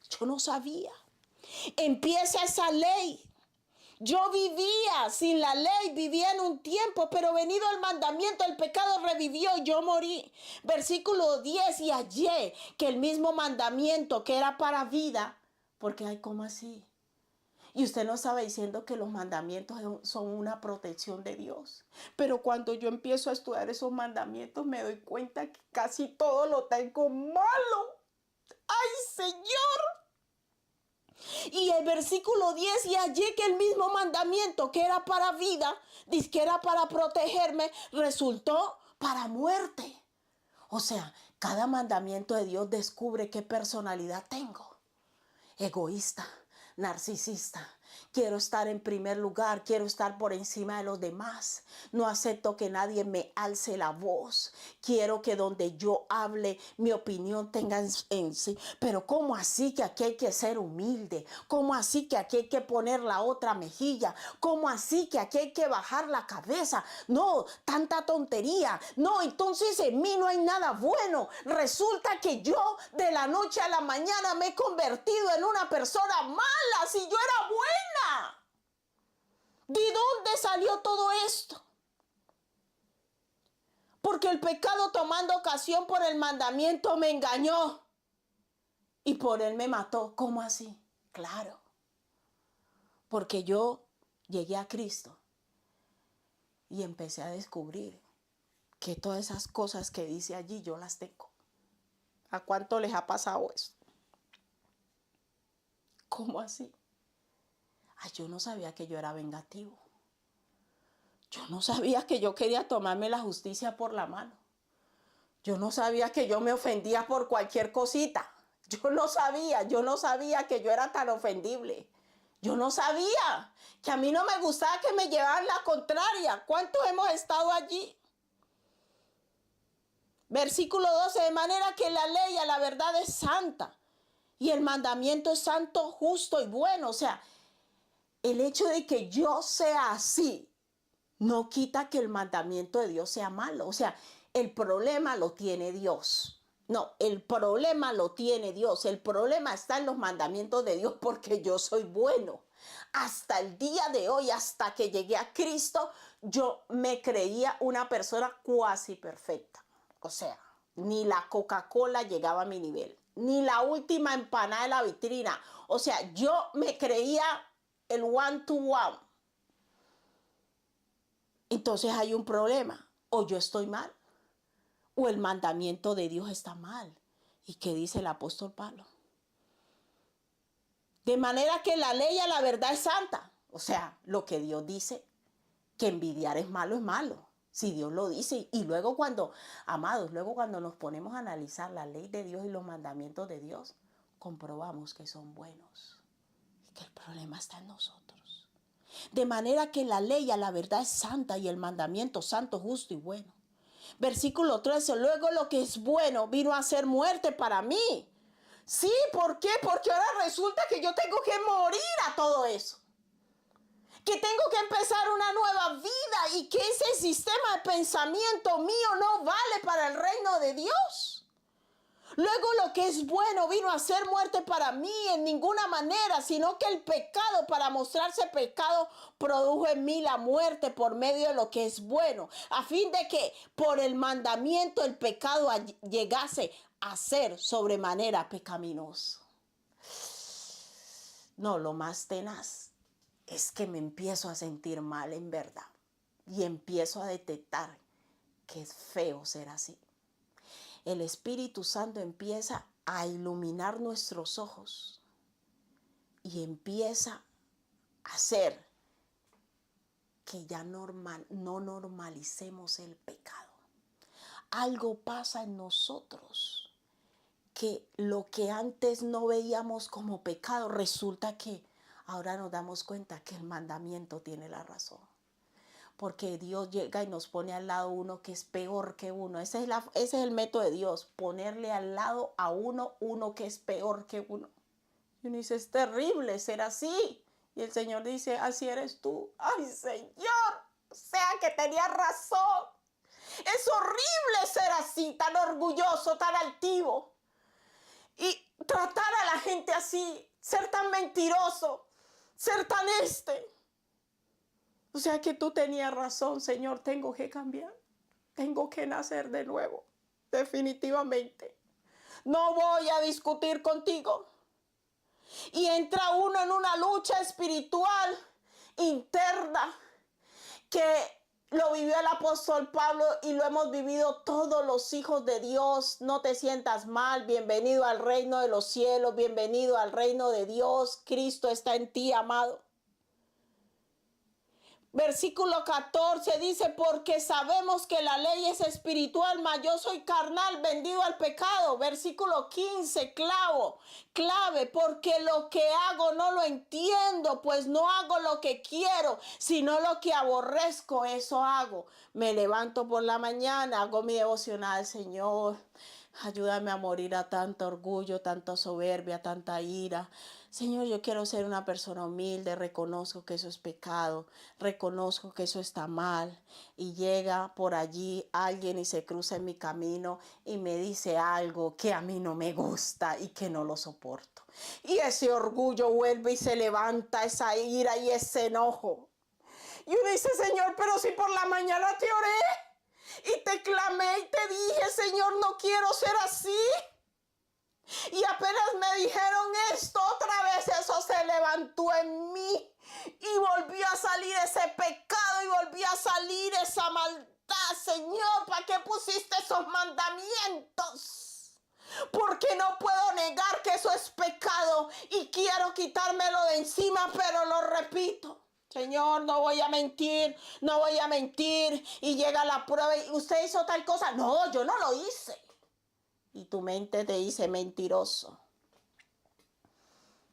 Yo no sabía. Empieza esa ley. Yo vivía sin la ley, vivía en un tiempo, pero venido el mandamiento, el pecado revivió y yo morí. Versículo 10, y hallé que el mismo mandamiento que era para vida, porque hay como así. Y usted no estaba diciendo que los mandamientos son una protección de Dios. Pero cuando yo empiezo a estudiar esos mandamientos me doy cuenta que casi todo lo tengo malo. ¡Ay, Señor! Y el versículo 10, y hallé que el mismo mandamiento que era para vida, dice que era para protegerme, resultó para muerte. O sea, cada mandamiento de Dios descubre qué personalidad tengo. Egoísta, narcisista. Quiero estar en primer lugar, quiero estar por encima de los demás. No acepto que nadie me alce la voz. Quiero que donde yo hable, mi opinión tenga en sí. Pero ¿cómo así que aquí hay que ser humilde? ¿Cómo así que aquí hay que poner la otra mejilla? ¿Cómo así que aquí hay que bajar la cabeza? No, tanta tontería. No, entonces en mí no hay nada bueno. Resulta que yo de la noche a la mañana me he convertido en una persona mala si yo era buena. ¿De dónde salió todo esto? Porque el pecado tomando ocasión por el mandamiento me engañó y por él me mató. ¿Cómo así? Claro, porque yo llegué a Cristo y empecé a descubrir que todas esas cosas que dice allí yo las tengo. ¿A cuánto les ha pasado eso? ¿Cómo así? Ay, yo no sabía que yo era vengativo. Yo no sabía que yo quería tomarme la justicia por la mano. Yo no sabía que yo me ofendía por cualquier cosita. Yo no sabía que yo era tan ofendible. Yo no sabía que a mí no me gustaba que me llevaran la contraria. ¿Cuántos hemos estado allí? Versículo 12, de manera que la ley a la verdad es santa y el mandamiento es santo, justo y bueno. O sea, el hecho de que yo sea así no quita que el mandamiento de Dios sea malo. O sea, el problema lo tiene Dios. No, el problema lo tiene Dios. El problema está en los mandamientos de Dios porque yo soy bueno. Hasta el día de hoy, hasta que llegué a Cristo, yo me creía una persona cuasi perfecta. O sea, ni la Coca-Cola llegaba a mi nivel, ni la última empanada de la vitrina. O sea, yo me creía el one to one. Entonces hay un problema. O yo estoy mal, o el mandamiento de Dios está mal. ¿Y qué dice el apóstol Pablo? De manera que la ley a la verdad es santa. O sea, lo que Dios dice, que envidiar es malo, es malo. Si Dios lo dice. Y luego cuando, amados, luego cuando nos ponemos a analizar la ley de Dios y los mandamientos de Dios, comprobamos que son buenos. Y que el problema está en nosotros. De manera que la ley a la verdad es santa y el mandamiento santo, justo y bueno. Versículo 13, luego lo que es bueno vino a ser muerte para mí. Sí, ¿por qué? Porque ahora resulta que yo tengo que morir a todo eso. Que tengo que empezar una nueva vida y que ese sistema de pensamiento mío no vale para el reino de Dios. Luego lo que es bueno vino a ser muerte para mí en ninguna manera, sino que el pecado, para mostrarse pecado, produjo en mí la muerte por medio de lo que es bueno, a fin de que por el mandamiento el pecado llegase a ser sobremanera pecaminoso. No, lo más tenaz es que me empiezo a sentir mal en verdad y empiezo a detectar que es feo ser así. El Espíritu Santo empieza a iluminar nuestros ojos y empieza a hacer que ya no normalicemos el pecado. Algo pasa en nosotros que lo que antes no veíamos como pecado, resulta que ahora nos damos cuenta que el mandamiento tiene la razón. Porque Dios llega y nos pone al lado uno que es peor que uno. Ese es el método de Dios, ponerle al lado a uno que es peor que uno. Y uno dice, es terrible ser así. Y el Señor dice, así eres tú. ¡Ay, Señor! O sea que tenía razón. Es horrible ser así, tan orgulloso, tan altivo. Y tratar a la gente así, ser tan mentiroso, ser tan O sea que tú tenías razón, Señor, tengo que cambiar. Tengo que nacer de nuevo, definitivamente. No voy a discutir contigo. Y entra uno en una lucha espiritual interna que lo vivió el apóstol Pablo y lo hemos vivido todos los hijos de Dios. No te sientas mal, bienvenido al reino de los cielos, bienvenido al reino de Dios. Cristo está en ti, amado. Versículo 14 dice, porque sabemos que la ley es espiritual, mas yo soy carnal, vendido al pecado. Versículo 15, clave, porque lo que hago no lo entiendo, pues no hago lo que quiero, sino lo que aborrezco, eso hago. Me levanto por la mañana, hago mi devocional, Señor. Ayúdame a morir a tanto orgullo, tanta soberbia, tanta ira. Señor, yo quiero ser una persona humilde, reconozco que eso es pecado, reconozco que eso está mal. Y llega por allí alguien y se cruza en mi camino y me dice algo que a mí no me gusta y que no lo soporto. Y ese orgullo vuelve y se levanta, esa ira y ese enojo. Y uno dice, Señor, pero si por la mañana te oré y te clamé y te dije, Señor, no quiero ser así. Y apenas me dijeron esto, otra vez eso se levantó en mí. Y volvió a salir ese pecado y volvió a salir esa maldad. Señor, ¿para qué pusiste esos mandamientos? Porque no puedo negar que eso es pecado y quiero quitármelo de encima, pero lo repito. Señor, no voy a mentir, no voy a mentir. Y llega la prueba y usted hizo tal cosa. No, yo no lo hice. Y tu mente te dice mentiroso.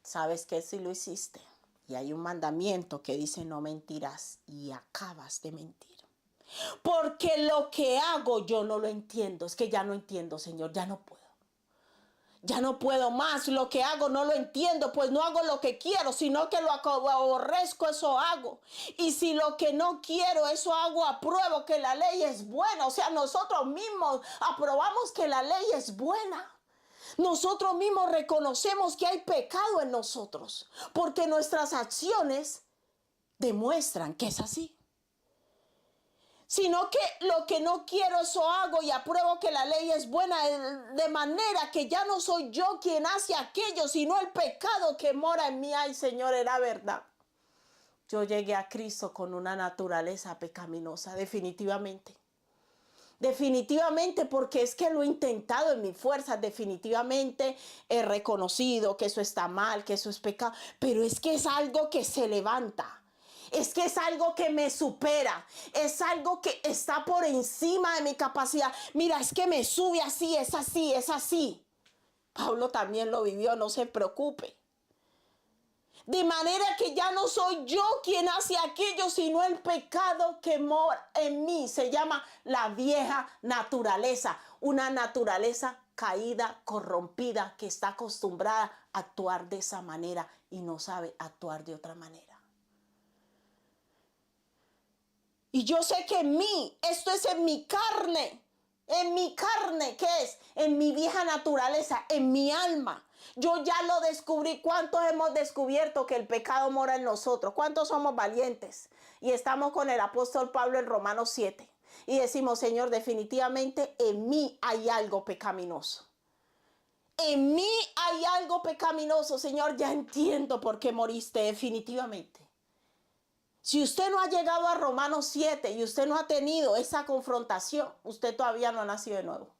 Sabes que sí lo hiciste. Y hay un mandamiento que dice no mentirás y acabas de mentir. Porque lo que hago yo no lo entiendo. Es que ya no entiendo, Señor, ya no puedo. Ya no puedo más, lo que hago no lo entiendo, pues no hago lo que quiero, sino que lo aborrezco, eso hago. Y si lo que no quiero, eso hago, apruebo que la ley es buena. O sea, nosotros mismos aprobamos que la ley es buena. Nosotros mismos reconocemos que hay pecado en nosotros, porque nuestras acciones demuestran que es así. Sino que lo que no quiero, eso hago y apruebo que la ley es buena, de manera que ya no soy yo quien hace aquello, sino el pecado que mora en mí. Ay, Señor, era verdad. Yo llegué a Cristo con una naturaleza pecaminosa, definitivamente. Definitivamente, porque es que lo he intentado en mi fuerza, definitivamente he reconocido que eso está mal, que eso es pecado, pero es que es algo que se levanta. Es que es algo que me supera, es algo que está por encima de mi capacidad. Mira, es que me sube así, es así, es así. Pablo también lo vivió, no se preocupe. De manera que ya no soy yo quien hace aquello, sino el pecado que mora en mí. Se llama la vieja naturaleza, una naturaleza caída, corrompida, que está acostumbrada a actuar de esa manera y no sabe actuar de otra manera. Y yo sé que en mí, esto es en mi carne, ¿qué es? En mi vieja naturaleza, en mi alma. Yo ya lo descubrí. ¿Cuántos hemos descubierto que el pecado mora en nosotros? ¿Cuántos somos valientes? Y estamos con el apóstol Pablo en Romanos 7. Y decimos, Señor, definitivamente en mí hay algo pecaminoso. En mí hay algo pecaminoso, Señor, ya entiendo por qué moriste, definitivamente. Si usted no ha llegado a Romanos 7 y usted no ha tenido esa confrontación, usted todavía no ha nacido de nuevo.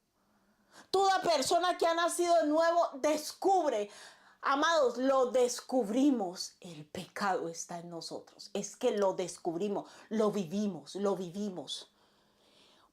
Toda persona que ha nacido de nuevo descubre, amados, lo descubrimos. El pecado está en nosotros. Es que lo descubrimos, lo vivimos, lo vivimos.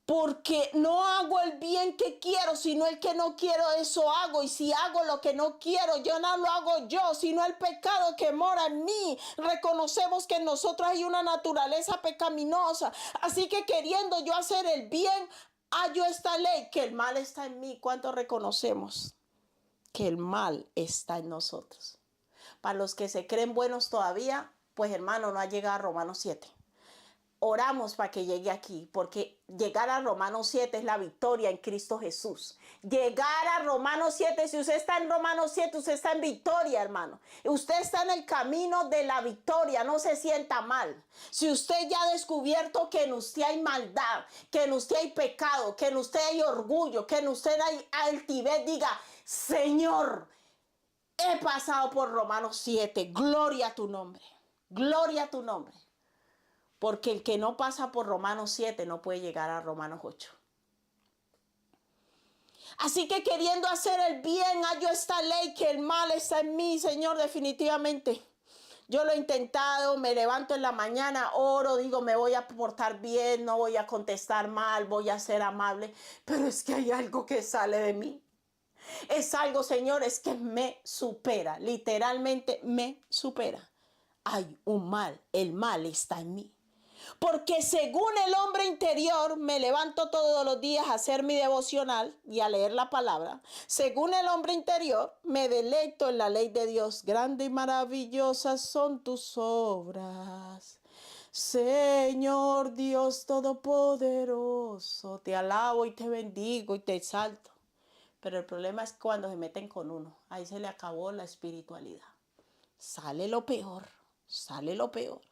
Porque no hago el bien que quiero, sino el que no quiero, eso hago. Y si hago lo que no quiero, yo no lo hago yo, sino el pecado que mora en mí. Reconocemos que en nosotros hay una naturaleza pecaminosa. Así que queriendo yo hacer el bien, hallo esta ley, que el mal está en mí. ¿Cuánto reconocemos que el mal está en nosotros? Para los que se creen buenos todavía, pues hermano, no ha llegado a Romanos 7. Oramos para que llegue aquí, porque llegar a Romanos 7 es la victoria en Cristo Jesús. Llegar a Romanos 7, si usted está en Romanos 7, usted está en victoria, hermano. Usted está en el camino de la victoria, no se sienta mal. Si usted ya ha descubierto que en usted hay maldad, que en usted hay pecado, que en usted hay orgullo, que en usted hay altivez, diga, Señor, he pasado por Romanos 7. Gloria a tu nombre. Gloria a tu nombre. Porque el que no pasa por Romanos 7 no puede llegar a Romanos 8. Así que queriendo hacer el bien, hallo esta ley que el mal está en mí, Señor, definitivamente. Yo lo he intentado, me levanto en la mañana, oro, digo, me voy a portar bien, no voy a contestar mal, voy a ser amable. Pero es que hay algo que sale de mí. Es algo, Señor, es que me supera, literalmente me supera. Hay un mal, el mal está en mí. Porque según el hombre interior, me levanto todos los días a hacer mi devocional y a leer la palabra. Según el hombre interior, me deleito en la ley de Dios. Grande y maravillosas son tus obras. Señor Dios Todopoderoso, te alabo y te bendigo y te exalto. Pero el problema es cuando se meten con uno. Ahí se le acabó la espiritualidad. Sale lo peor, sale lo peor.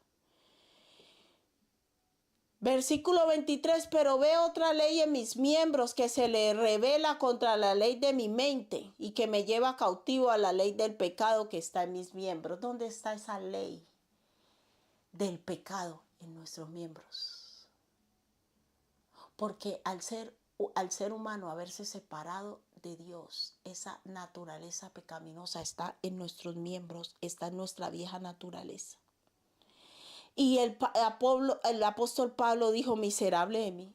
Versículo 23, pero veo otra ley en mis miembros que se le revela contra la ley de mi mente y que me lleva cautivo a la ley del pecado que está en mis miembros. ¿Dónde está esa ley del pecado en nuestros miembros? Porque al ser humano haberse separado de Dios, esa naturaleza pecaminosa está en nuestros miembros, está en nuestra vieja naturaleza. Y el apóstol Pablo dijo, miserable de mí,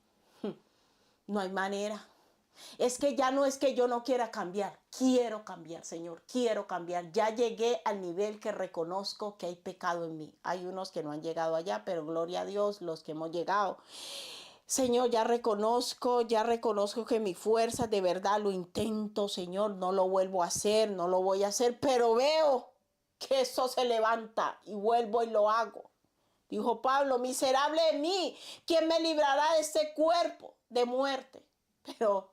no hay manera. Es que ya no es que yo no quiera cambiar, quiero cambiar, Señor, quiero cambiar. Ya llegué al nivel que reconozco que hay pecado en mí. Hay unos que no han llegado allá, pero gloria a Dios, los que hemos llegado. Señor, ya reconozco que mi fuerza de verdad lo intento, Señor, no lo vuelvo a hacer, no lo voy a hacer, pero veo que eso se levanta y vuelvo y lo hago. Dijo Pablo, miserable de mí, ¿quién me librará de este cuerpo de muerte? Pero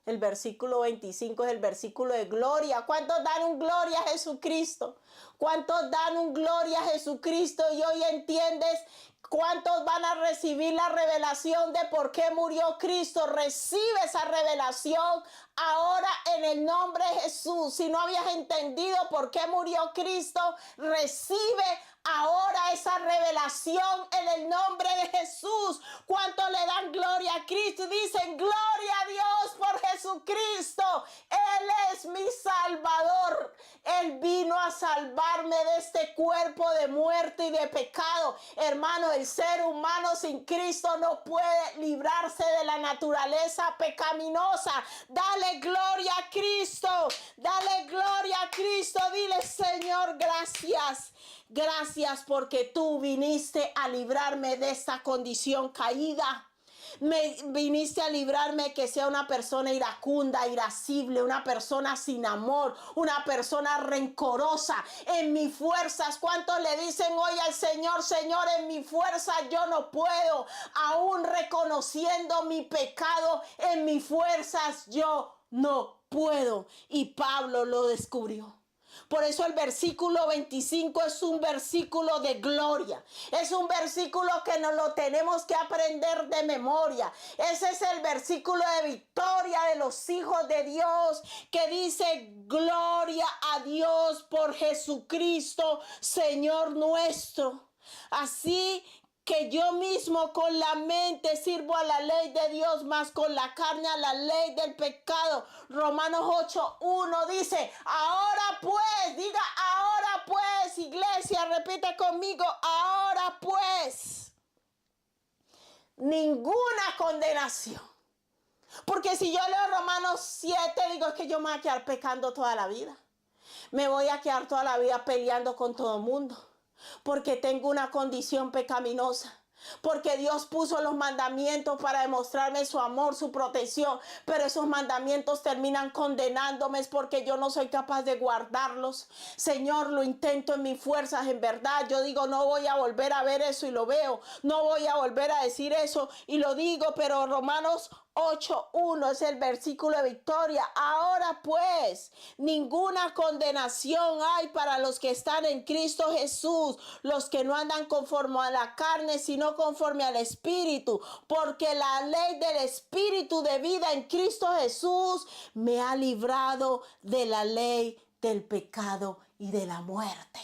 el versículo 25 es el versículo de gloria. ¿Cuántos dan un gloria a Jesucristo? ¿Cuántos dan un gloria a Jesucristo? Y hoy entiendes cuántos van a recibir la revelación de por qué murió Cristo. Recibe esa revelación ahora en el nombre de Jesús. Si no habías entendido por qué murió Cristo, recibe ahora esa revelación en el nombre de Jesús. ¿Cuántos le dan gloria a Cristo? Y dicen, gloria a Dios por Jesucristo. Él es mi Salvador. Él vino a salvarme de este cuerpo de muerte y de pecado. Hermano, el ser humano sin Cristo no puede librarse de la naturaleza pecaminosa. Dale gloria a Cristo. Dale gloria a Cristo. Dile, Señor, gracias. Gracias porque tú viniste a librarme de esta condición caída. Me viniste a librarme que sea una persona iracunda, irascible, una persona sin amor, una persona rencorosa. En mis fuerzas, ¿cuántos le dicen hoy al Señor, Señor, en mi fuerza yo no puedo? Aún reconociendo mi pecado, en mis fuerzas yo no puedo. Y Pablo lo descubrió. Por eso el versículo 25 es un versículo de gloria. Es un versículo que nos lo tenemos que aprender de memoria. Ese es el versículo de victoria de los hijos de Dios que dice gloria a Dios por Jesucristo, Señor nuestro. Así que yo mismo con la mente sirvo a la ley de Dios, más con la carne a la ley del pecado. Romanos 8:1 dice, ahora pues, diga ahora pues, iglesia, repite conmigo, ahora pues, ninguna condenación. Porque si yo leo Romanos 7, digo, es que yo me voy a quedar pecando toda la vida. Me voy a quedar toda la vida peleando con todo el mundo. Porque tengo una condición pecaminosa. Porque Dios puso los mandamientos para demostrarme su amor, su protección. Pero esos mandamientos terminan condenándome porque yo no soy capaz de guardarlos. Señor, lo intento en mis fuerzas, en verdad. Yo digo, no voy a volver a ver eso y lo veo. No voy a volver a decir eso y lo digo. Pero Romanos 8:1 es el versículo de victoria. Ahora pues, ninguna condenación hay para los que están en Cristo Jesús, los que no andan conforme a la carne, sino conforme al Espíritu, porque la ley del Espíritu de vida en Cristo Jesús me ha librado de la ley del pecado y de la muerte.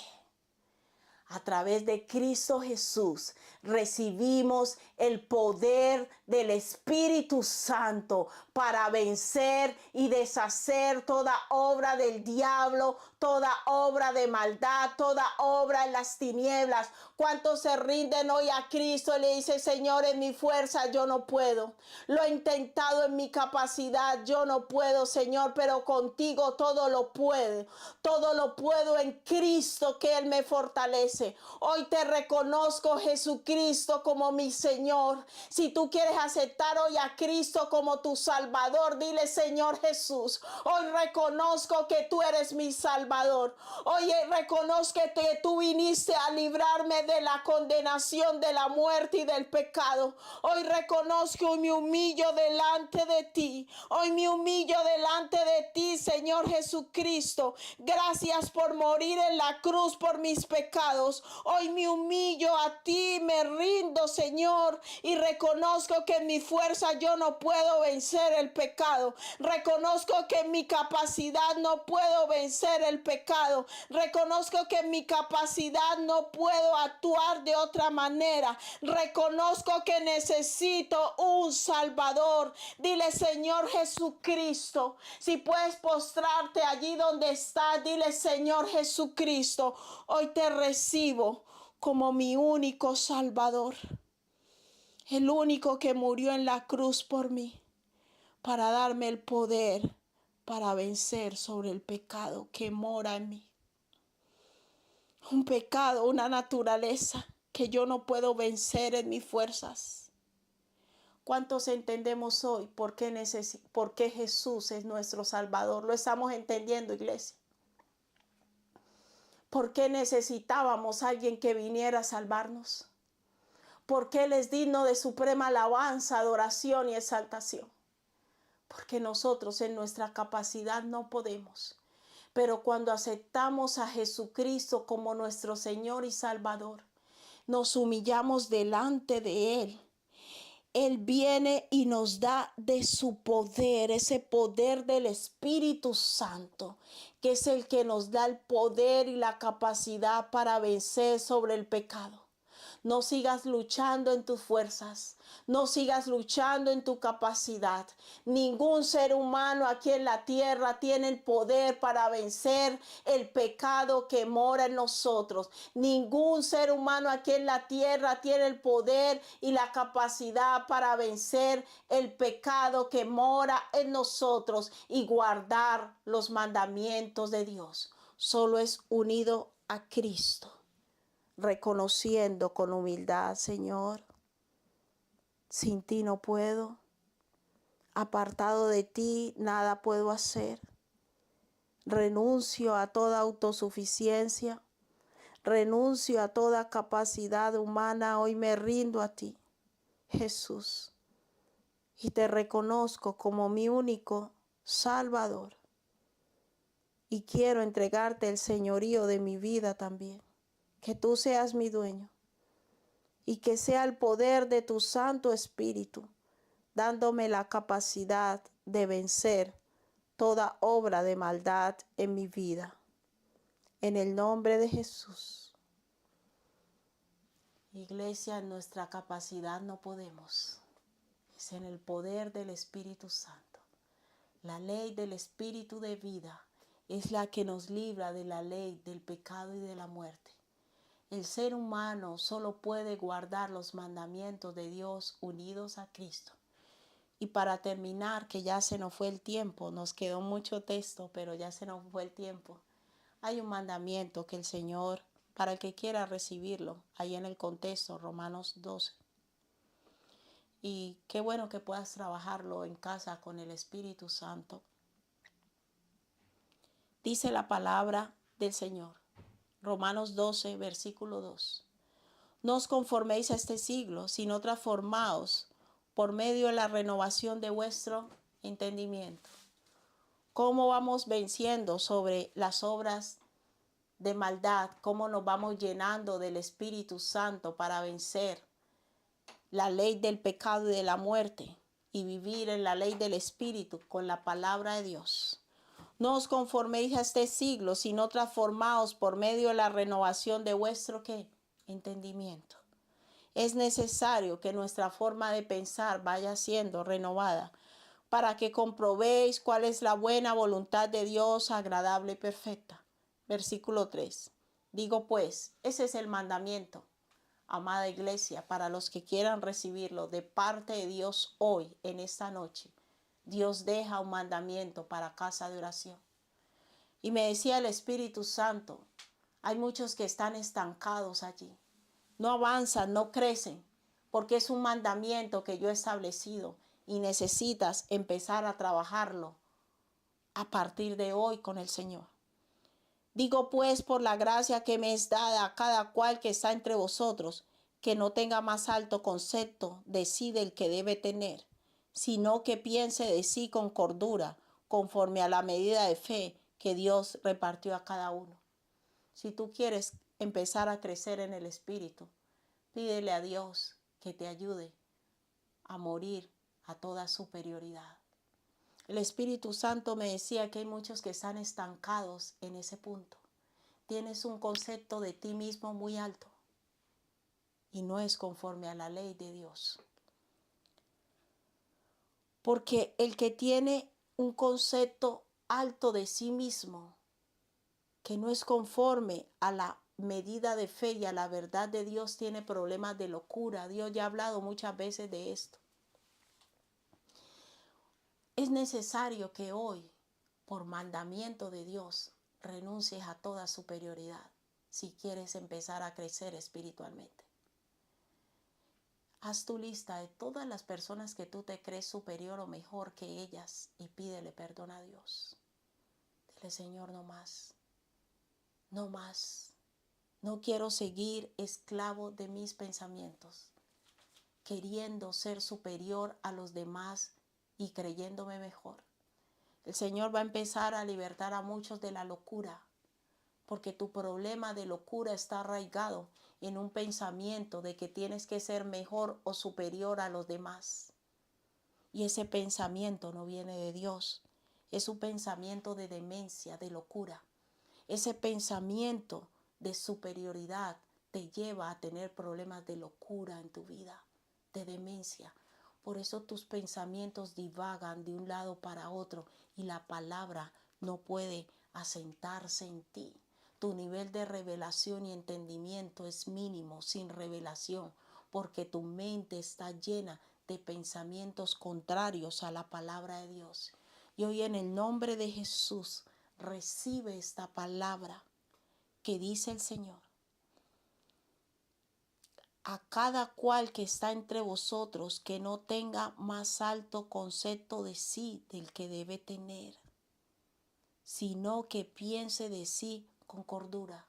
A través de Cristo Jesús recibimos el poder del Espíritu Santo para vencer y deshacer toda obra del diablo, toda obra de maldad, toda obra en las tinieblas. ¿Cuántos se rinden hoy a Cristo y le dicen, Señor, en mi fuerza yo no puedo? Lo he intentado en mi capacidad, yo no puedo, Señor, pero contigo todo lo puedo. Todo lo puedo en Cristo que Él me fortalece. Hoy te reconozco, Jesucristo, como mi Señor. Si tú quieres aceptar hoy a Cristo como tu Salvador, dile, Señor Jesús, hoy reconozco que tú eres mi Salvador. Hoy reconozco que tú viniste a librarme de la condenación, de la muerte y del pecado. Hoy reconozco y me humillo delante de ti. Hoy me humillo delante de ti, Señor Jesucristo. Gracias por morir en la cruz por mis pecados. Hoy me humillo a ti, me rindo, Señor, y reconozco que en mi fuerza yo no puedo vencer el pecado. Reconozco que en mi capacidad no puedo vencer el pecado. Reconozco que en mi capacidad no puedo actuar de otra manera. Reconozco que necesito un Salvador. Dile, Señor Jesucristo, si puedes postrarte allí donde estás, dile, Señor Jesucristo, hoy te recibo como mi único Salvador, el único que murió en la cruz por mí, para darme el poder para vencer sobre el pecado que mora en mí. Un pecado, una naturaleza que yo no puedo vencer en mis fuerzas. ¿Cuántos entendemos hoy por qué Jesús es nuestro Salvador? Lo estamos entendiendo, iglesia. ¿Por qué necesitábamos a alguien que viniera a salvarnos? ¿Por qué Él es digno de suprema alabanza, adoración y exaltación? Porque nosotros en nuestra capacidad no podemos. Pero cuando aceptamos a Jesucristo como nuestro Señor y Salvador, nos humillamos delante de Él. Él viene y nos da de su poder, ese poder del Espíritu Santo, que es el que nos da el poder y la capacidad para vencer sobre el pecado. No sigas luchando en tus fuerzas, no sigas luchando en tu capacidad. Ningún ser humano aquí en la tierra tiene el poder para vencer el pecado que mora en nosotros. Ningún ser humano aquí en la tierra tiene el poder y la capacidad para vencer el pecado que mora en nosotros y guardar los mandamientos de Dios. Solo es unido a Cristo, reconociendo con humildad, Señor, sin ti no puedo, apartado de ti nada puedo hacer. Renuncio a toda autosuficiencia, renuncio a toda capacidad humana, hoy me rindo a ti, Jesús, y te reconozco como mi único Salvador. Y quiero entregarte el señorío de mi vida también. Que tú seas mi dueño y que sea el poder de tu Santo Espíritu, dándome la capacidad de vencer toda obra de maldad en mi vida. En el nombre de Jesús. Iglesia, en nuestra capacidad no podemos. Es en el poder del Espíritu Santo. La ley del Espíritu de vida es la que nos libra de la ley del pecado y de la muerte. El ser humano solo puede guardar los mandamientos de Dios unidos a Cristo. Y para terminar, que ya se nos fue el tiempo, nos quedó mucho texto, pero ya se nos fue el tiempo. Hay un mandamiento que el Señor, para el que quiera recibirlo, ahí en el contexto, Romanos 12. Y qué bueno que puedas trabajarlo en casa con el Espíritu Santo. Dice la palabra del Señor. Romanos 12, versículo 2. No os conforméis a este siglo, sino transformaos por medio de la renovación de vuestro entendimiento. ¿Cómo vamos venciendo sobre las obras de maldad? ¿Cómo nos vamos llenando del Espíritu Santo para vencer la ley del pecado y de la muerte y vivir en la ley del Espíritu con la palabra de Dios? No os conforméis a este siglo, sino transformaos por medio de la renovación de vuestro ¿qué? Entendimiento. Es necesario que nuestra forma de pensar vaya siendo renovada para que comprobéis cuál es la buena voluntad de Dios, agradable y perfecta. Versículo 3. Digo pues, ese es el mandamiento, amada iglesia, para los que quieran recibirlo de parte de Dios hoy, en esta noche. Dios deja un mandamiento para casa de oración. Y me decía el Espíritu Santo, hay muchos que están estancados allí. No avanzan, no crecen, porque es un mandamiento que yo he establecido y necesitas empezar a trabajarlo a partir de hoy con el Señor. Digo pues, por la gracia que me es dada a cada cual que está entre vosotros, que no tenga más alto concepto de sí del que debe tener, sino que piense de sí con cordura, conforme a la medida de fe que Dios repartió a cada uno. Si tú quieres empezar a crecer en el Espíritu, pídele a Dios que te ayude a morir a toda superioridad. El Espíritu Santo me decía que hay muchos que están estancados en ese punto. Tienes un concepto de ti mismo muy alto y no es conforme a la ley de Dios. Porque el que tiene un concepto alto de sí mismo, que no es conforme a la medida de fe y a la verdad de Dios, tiene problemas de locura. Dios ya ha hablado muchas veces de esto. Es necesario que hoy, por mandamiento de Dios, renuncies a toda superioridad si quieres empezar a crecer espiritualmente. Haz tu lista de todas las personas que tú te crees superior o mejor que ellas y pídele perdón a Dios. Dile, Señor, no más, no más. No quiero seguir esclavo de mis pensamientos, queriendo ser superior a los demás y creyéndome mejor. El Señor va a empezar a libertar a muchos de la locura, porque tu problema de locura está arraigado en un pensamiento de que tienes que ser mejor o superior a los demás. Y ese pensamiento no viene de Dios, es un pensamiento de demencia, de locura. Ese pensamiento de superioridad te lleva a tener problemas de locura en tu vida, de demencia. Por eso tus pensamientos divagan de un lado para otro y la palabra no puede asentarse en ti. Tu nivel de revelación y entendimiento es mínimo, sin revelación, porque tu mente está llena de pensamientos contrarios a la palabra de Dios. Y hoy en el nombre de Jesús, recibe esta palabra que dice el Señor. A cada cual que está entre vosotros que no tenga más alto concepto de sí del que debe tener, sino que piense de sí con cordura.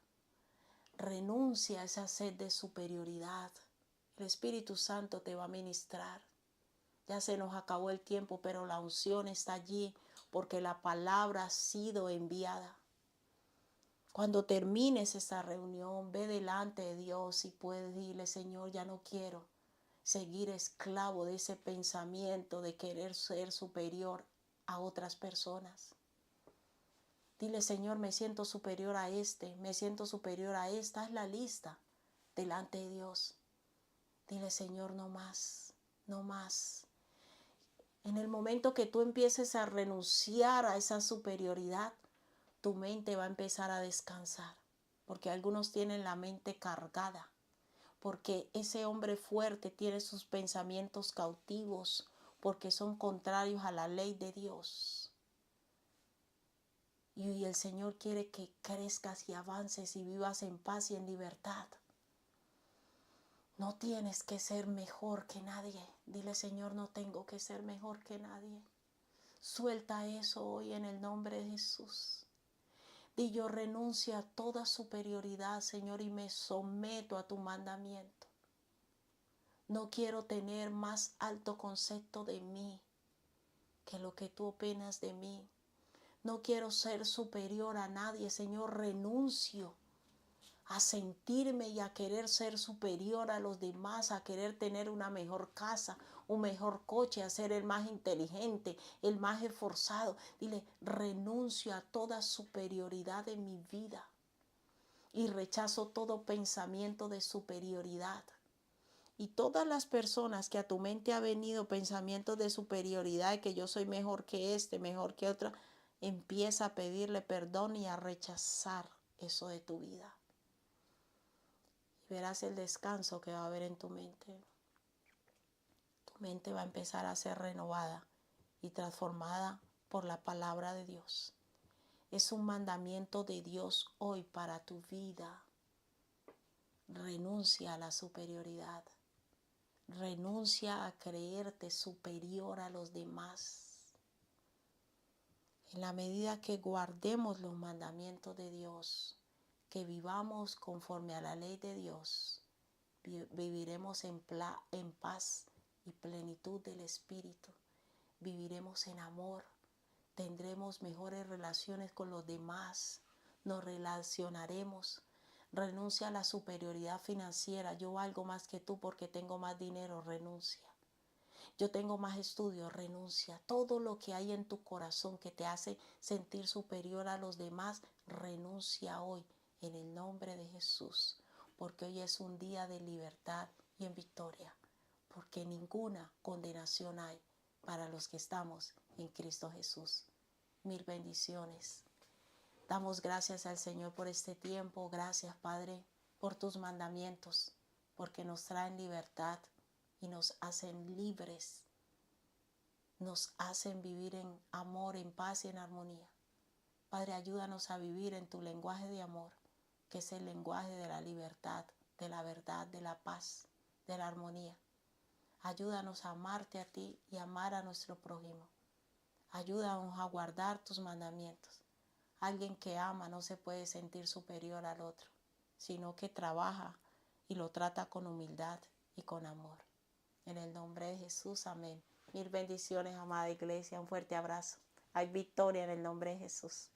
Renuncia a esa sed de superioridad. El Espíritu Santo te va a ministrar. Ya se nos acabó el tiempo, pero la unción está allí porque la palabra ha sido enviada. Cuando termines esta reunión, ve delante de Dios y puedes decirle, Señor, ya no quiero seguir esclavo de ese pensamiento de querer ser superior a otras personas. Dile, Señor, me siento superior a me siento superior a esta. Haz la lista delante de Dios. Dile, Señor, no más, no más. En el momento que tú empieces a renunciar a esa superioridad, tu mente va a empezar a descansar, porque algunos tienen la mente cargada, porque ese hombre fuerte tiene sus pensamientos cautivos, porque son contrarios a la ley de Dios. Y el Señor quiere que crezcas y avances y vivas en paz y en libertad. No tienes que ser mejor que nadie. Dile, Señor, no tengo que ser mejor que nadie. Suelta eso hoy en el nombre de Jesús. Y yo renuncio a toda superioridad, Señor, y me someto a tu mandamiento. No quiero tener más alto concepto de mí que lo que tú opinas de mí. No quiero ser superior a nadie, Señor. Renuncio a sentirme y a querer ser superior a los demás, a querer tener una mejor casa, un mejor coche, a ser el más inteligente, el más esforzado. Dile, renuncio a toda superioridad en mi vida y rechazo todo pensamiento de superioridad. Y todas las personas que a tu mente ha venido pensamientos de superioridad, de que yo soy mejor que este, mejor que otra, empieza a pedirle perdón y a rechazar eso de tu vida. Y verás el descanso que va a haber en tu mente. Tu mente va a empezar a ser renovada y transformada por la palabra de Dios. Es un mandamiento de Dios hoy para tu vida. Renuncia a la superioridad. Renuncia a creerte superior a los demás. En la medida que guardemos los mandamientos de Dios, que vivamos conforme a la ley de Dios, viviremos en paz y plenitud del Espíritu. Viviremos en amor, tendremos mejores relaciones con los demás, nos relacionaremos. Renuncia a la superioridad financiera. Yo valgo más que tú porque tengo más dinero, renuncia. Yo tengo más estudios, renuncia. Todo lo que hay en tu corazón que te hace sentir superior a los demás, renuncia hoy en el nombre de Jesús. Porque hoy es un día de libertad y en victoria. Porque ninguna condenación hay para los que estamos en Cristo Jesús. Mil bendiciones. Damos gracias al Señor por este tiempo. Gracias, Padre, por tus mandamientos, porque nos traen libertad y nos hacen libres. Nos hacen vivir en amor, en paz y en armonía. Padre, ayúdanos a vivir en tu lenguaje de amor, que es el lenguaje de la libertad, de la verdad, de la paz, de la armonía. Ayúdanos a amarte a ti y amar a nuestro prójimo. Ayúdanos a guardar tus mandamientos. Alguien que ama no se puede sentir superior al otro, sino que trabaja y lo trata con humildad y con amor. En el nombre de Jesús, amén. Mil bendiciones, amada iglesia. Un fuerte abrazo. Hay victoria en el nombre de Jesús.